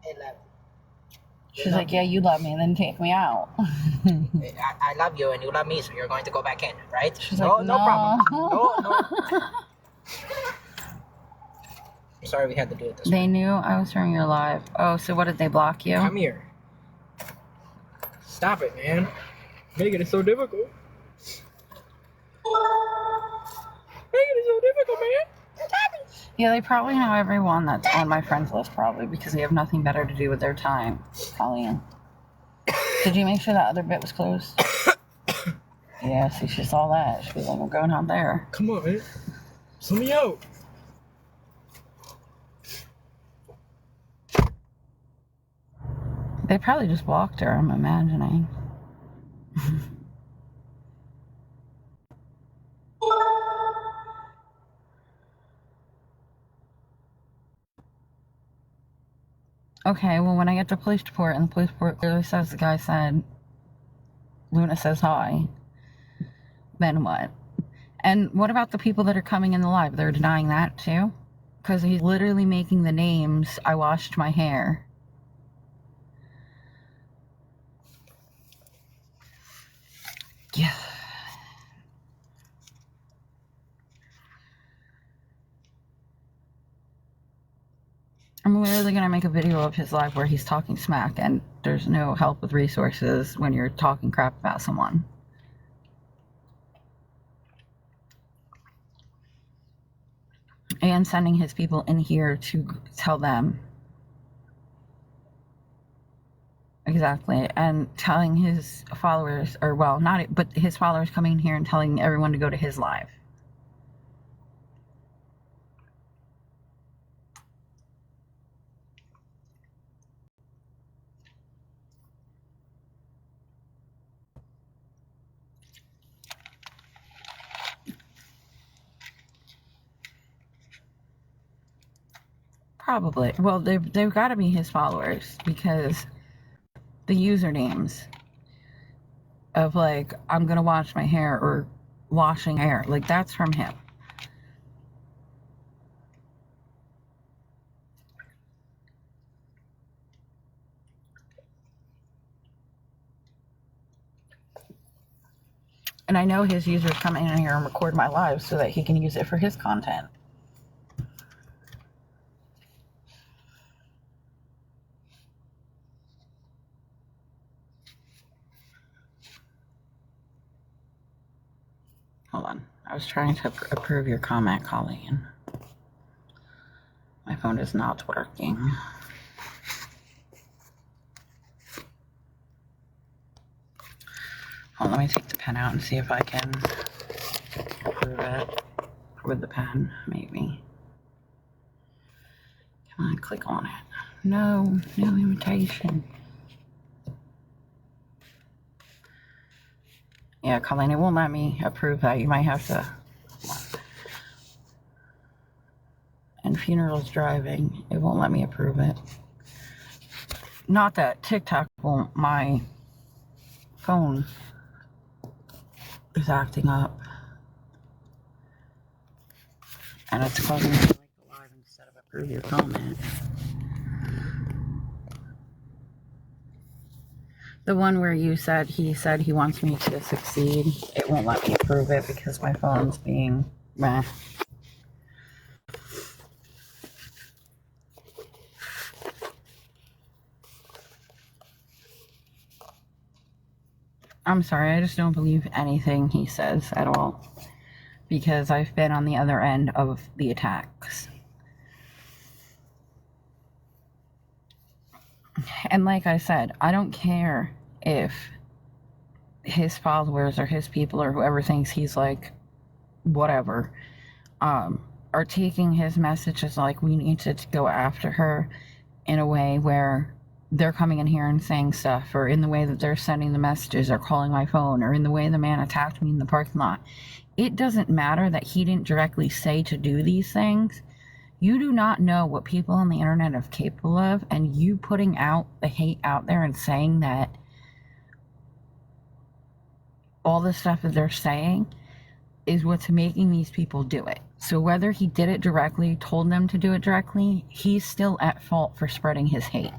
I love you. She's like, yeah, you love me, then take me out. I love you and you love me, so you're going to go back in, right? She's no, like, no problem. no. No. I'm sorry we had to do it this way. They knew I was during your live. Oh, so what, did they block you? Come here. Stop it, man. Making it so difficult. Making it so difficult, man. Stop it. Yeah, they probably know everyone that's on my friends list, probably, because they have nothing better to do with their time. Colleen. Did you make sure that other bit was closed? Yeah, see, she saw that. She'd be like, we're going out there. Come on, man. Send me out. They probably just blocked her, I'm imagining. Okay, well, when I get to police report, and the police report clearly says the guy said, Luna says hi, then what? And what about the people that are coming in the live? They're denying that too? Because he's literally making the names, I washed my hair. Yeah. I'm literally going to make a video of his live where he's talking smack, and there's no help with resources when you're talking crap about someone. And sending his people in here to tell them. Exactly. And telling his followers, or well, not, but his followers coming in here and telling everyone to go to his live. Probably. Well, they've got to be his followers, because the usernames of like, I'm gonna wash my hair, or washing hair, like that's from him. And I know his users come in here and record my live so that he can use it for his content. Hold on. I was trying to approve your comment, Colleen. My phone is not working. Hold on, let me take the pen out and see if I can approve it with the pen, maybe. Come on, click on it. No invitation. Yeah, Colleen, it won't let me approve that. You might have to. And funerals driving, it won't let me approve it. Not that TikTok won't, my phone is acting up. And it's causing me to like the live instead of approve your comment. The one where you said he wants me to succeed, it won't let me approve it because my phone's being meh. I'm sorry, I just don't believe anything he says at all. Because I've been on the other end of the attacks. And like I said, I don't care if his followers or his people or whoever thinks he's like whatever are taking his messages like we need to go after her in a way where they're coming in here and saying stuff, or in the way that they're sending the messages or calling my phone, or in the way the man attacked me in the parking lot. It doesn't matter that he didn't directly say to do these things. You do not know what people on the internet are capable of, and you putting out the hate out there and saying that all the stuff that they're saying is what's making these people do it. So whether he did it directly, told them to do it directly, he's still at fault for spreading his hate.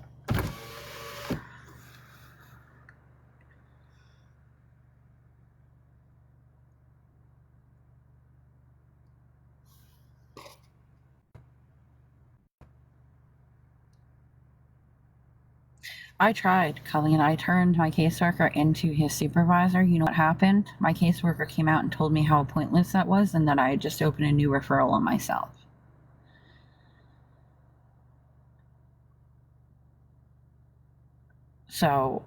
I tried, Colleen. I turned my caseworker into his supervisor. You know what happened? My caseworker came out and told me how pointless that was and that I had just opened a new referral on myself. So,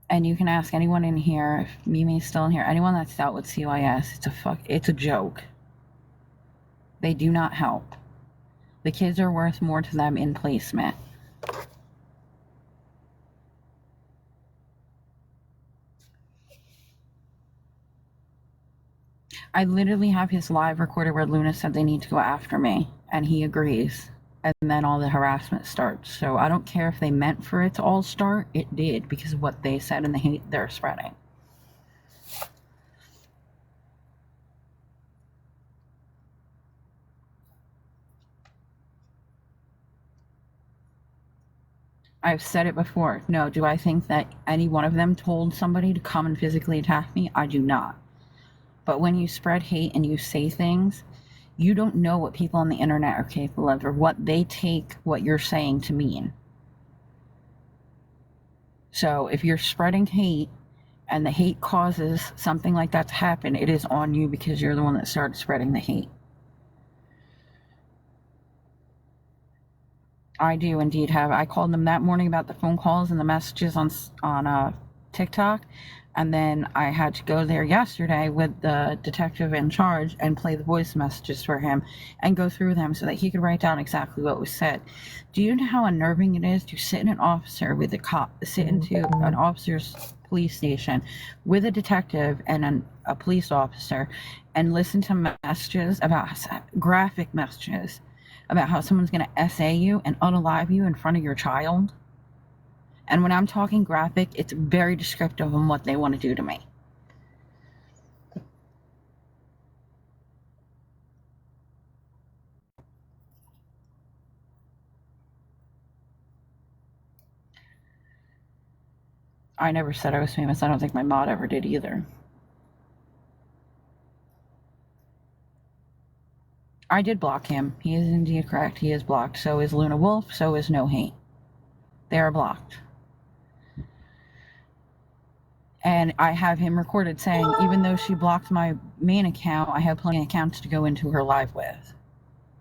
and you can ask anyone in here, if Mimi's still in here, anyone that's dealt with CYS, it's a joke. They do not help. The kids are worth more to them in placement. I literally have his live recorded where Luna said they need to go after me, and he agrees. And then all the harassment starts. So I don't care if they meant for it to all start. It did, because of what they said and the hate they're spreading. I've said it before. No, do I think that any one of them told somebody to come and physically attack me? I do not. But when you spread hate and you say things, you don't know what people on the internet are capable of, or what they take what you're saying to mean. So if you're spreading hate and the hate causes something like that to happen, it is on you because you're the one that started spreading the hate. I do indeed have. I called them that morning about the phone calls and the messages on TikTok, and then I had to go there yesterday with the detective in charge and play the voice messages for him and go through them so that he could write down exactly what was said. Do you know how unnerving it is to sit in an officer's police station with a detective and a police officer and listen to messages about graphic messages about how someone's going to SA you and unalive you in front of your child? And when I'm talking graphic, it's very descriptive on what they want to do to me. I never said I was famous. I don't think my mod ever did either. I did block him. He is indeed correct. He is blocked. So is Luna Wolf. So is No Hate. They are blocked. And I have him recorded saying, even though she blocked my main account, I have plenty of accounts to go into her live with.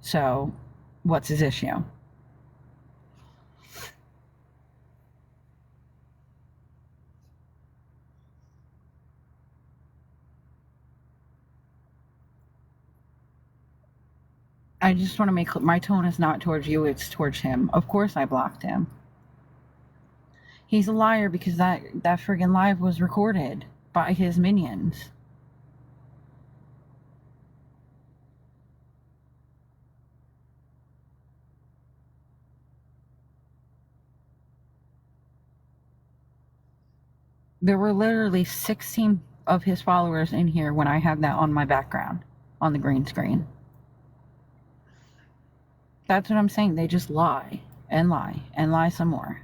So, what's his issue? I just want to make my tone is not towards you, it's towards him. Of course I blocked him. He's a liar because that friggin' live was recorded by his minions. There were literally 16 of his followers in here when I had that on my background, on the green screen. That's what I'm saying. They just lie and lie and lie some more.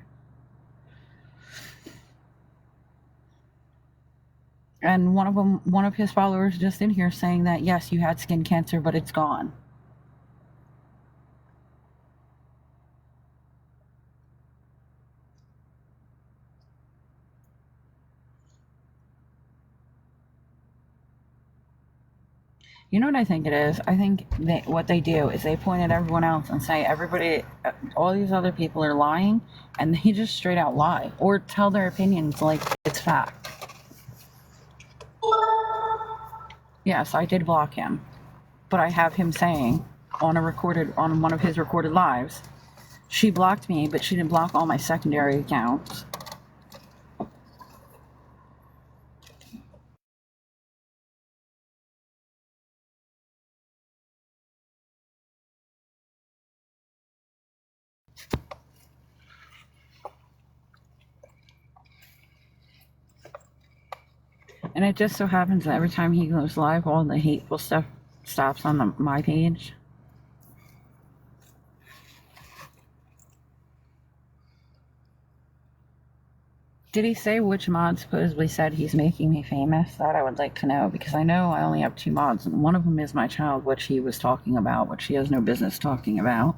And one of his followers just in here saying that, yes, you had skin cancer, but it's gone. You know what I think it is? I think what they do is they point at everyone else and say everybody, all these other people are lying, and they just straight out lie or tell their opinions like it's fact. Yes, I did block him, but I have him saying on one of his recorded lives, she blocked me, but she didn't block all my secondary accounts. And it just so happens that every time he goes live, all the hateful stuff stops on my page. Did he say which mod supposedly said he's making me famous? That I would like to know, because I know I only have 2 mods, and one of them is my child, which he was talking about, which he has no business talking about.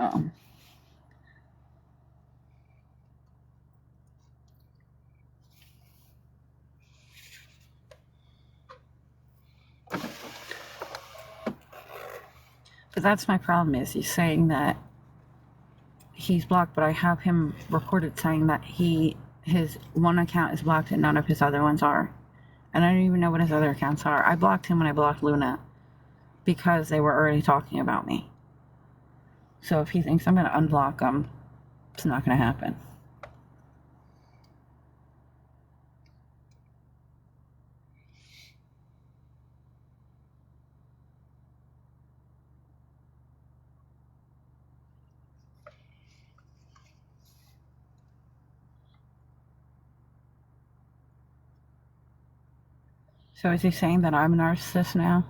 Oh. But that's my problem, is he's saying that he's blocked, but I have him recorded saying that his one account is blocked and none of his other ones are. And I don't even know what his other accounts are. I blocked him when I blocked Luna because they were already talking about me. So if he thinks I'm going to unblock him, it's not going to happen. So is he saying that I'm a narcissist now?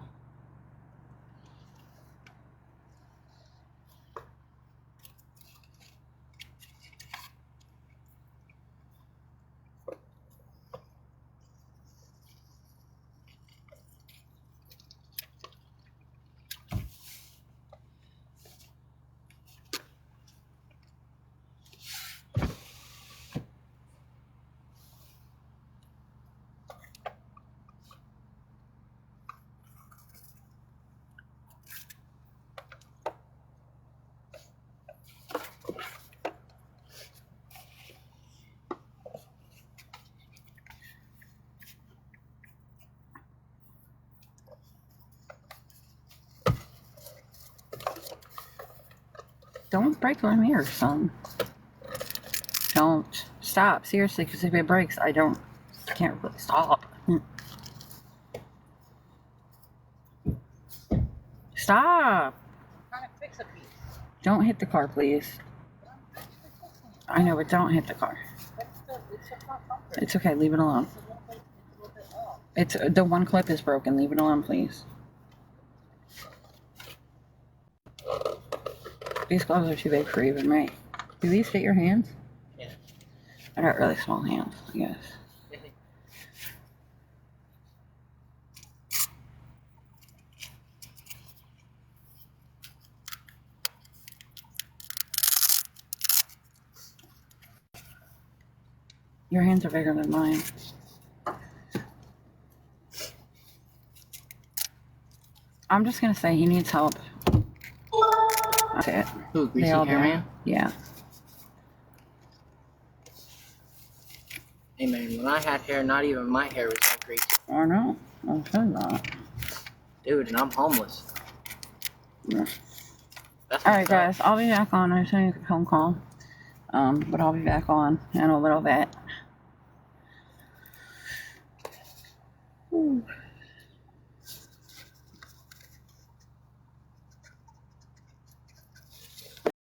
Don't break my mirror, son. Don't. Stop. Seriously, because if it breaks, I can't really stop. stop. I'm trying to fix a piece. Don't hit the car, please. I know, but don't hit the car. It's a front bumper. It's okay, leave it alone. It's the one clip is broken. Leave it alone, please. These gloves are too big for even me. Do these fit your hands? Yeah. I got really small hands, I guess. Your hands are bigger than mine. I'm just gonna say he needs help. That's it. Who, Greasy They all Hair do. Man? Yeah. Hey man, when I had hair, not even my hair was that greasy. I know. I said that. Dude, and I'm homeless. Yeah. That's Alright guys, I'll be back on. I just need a phone call. But I'll be back on in a little bit.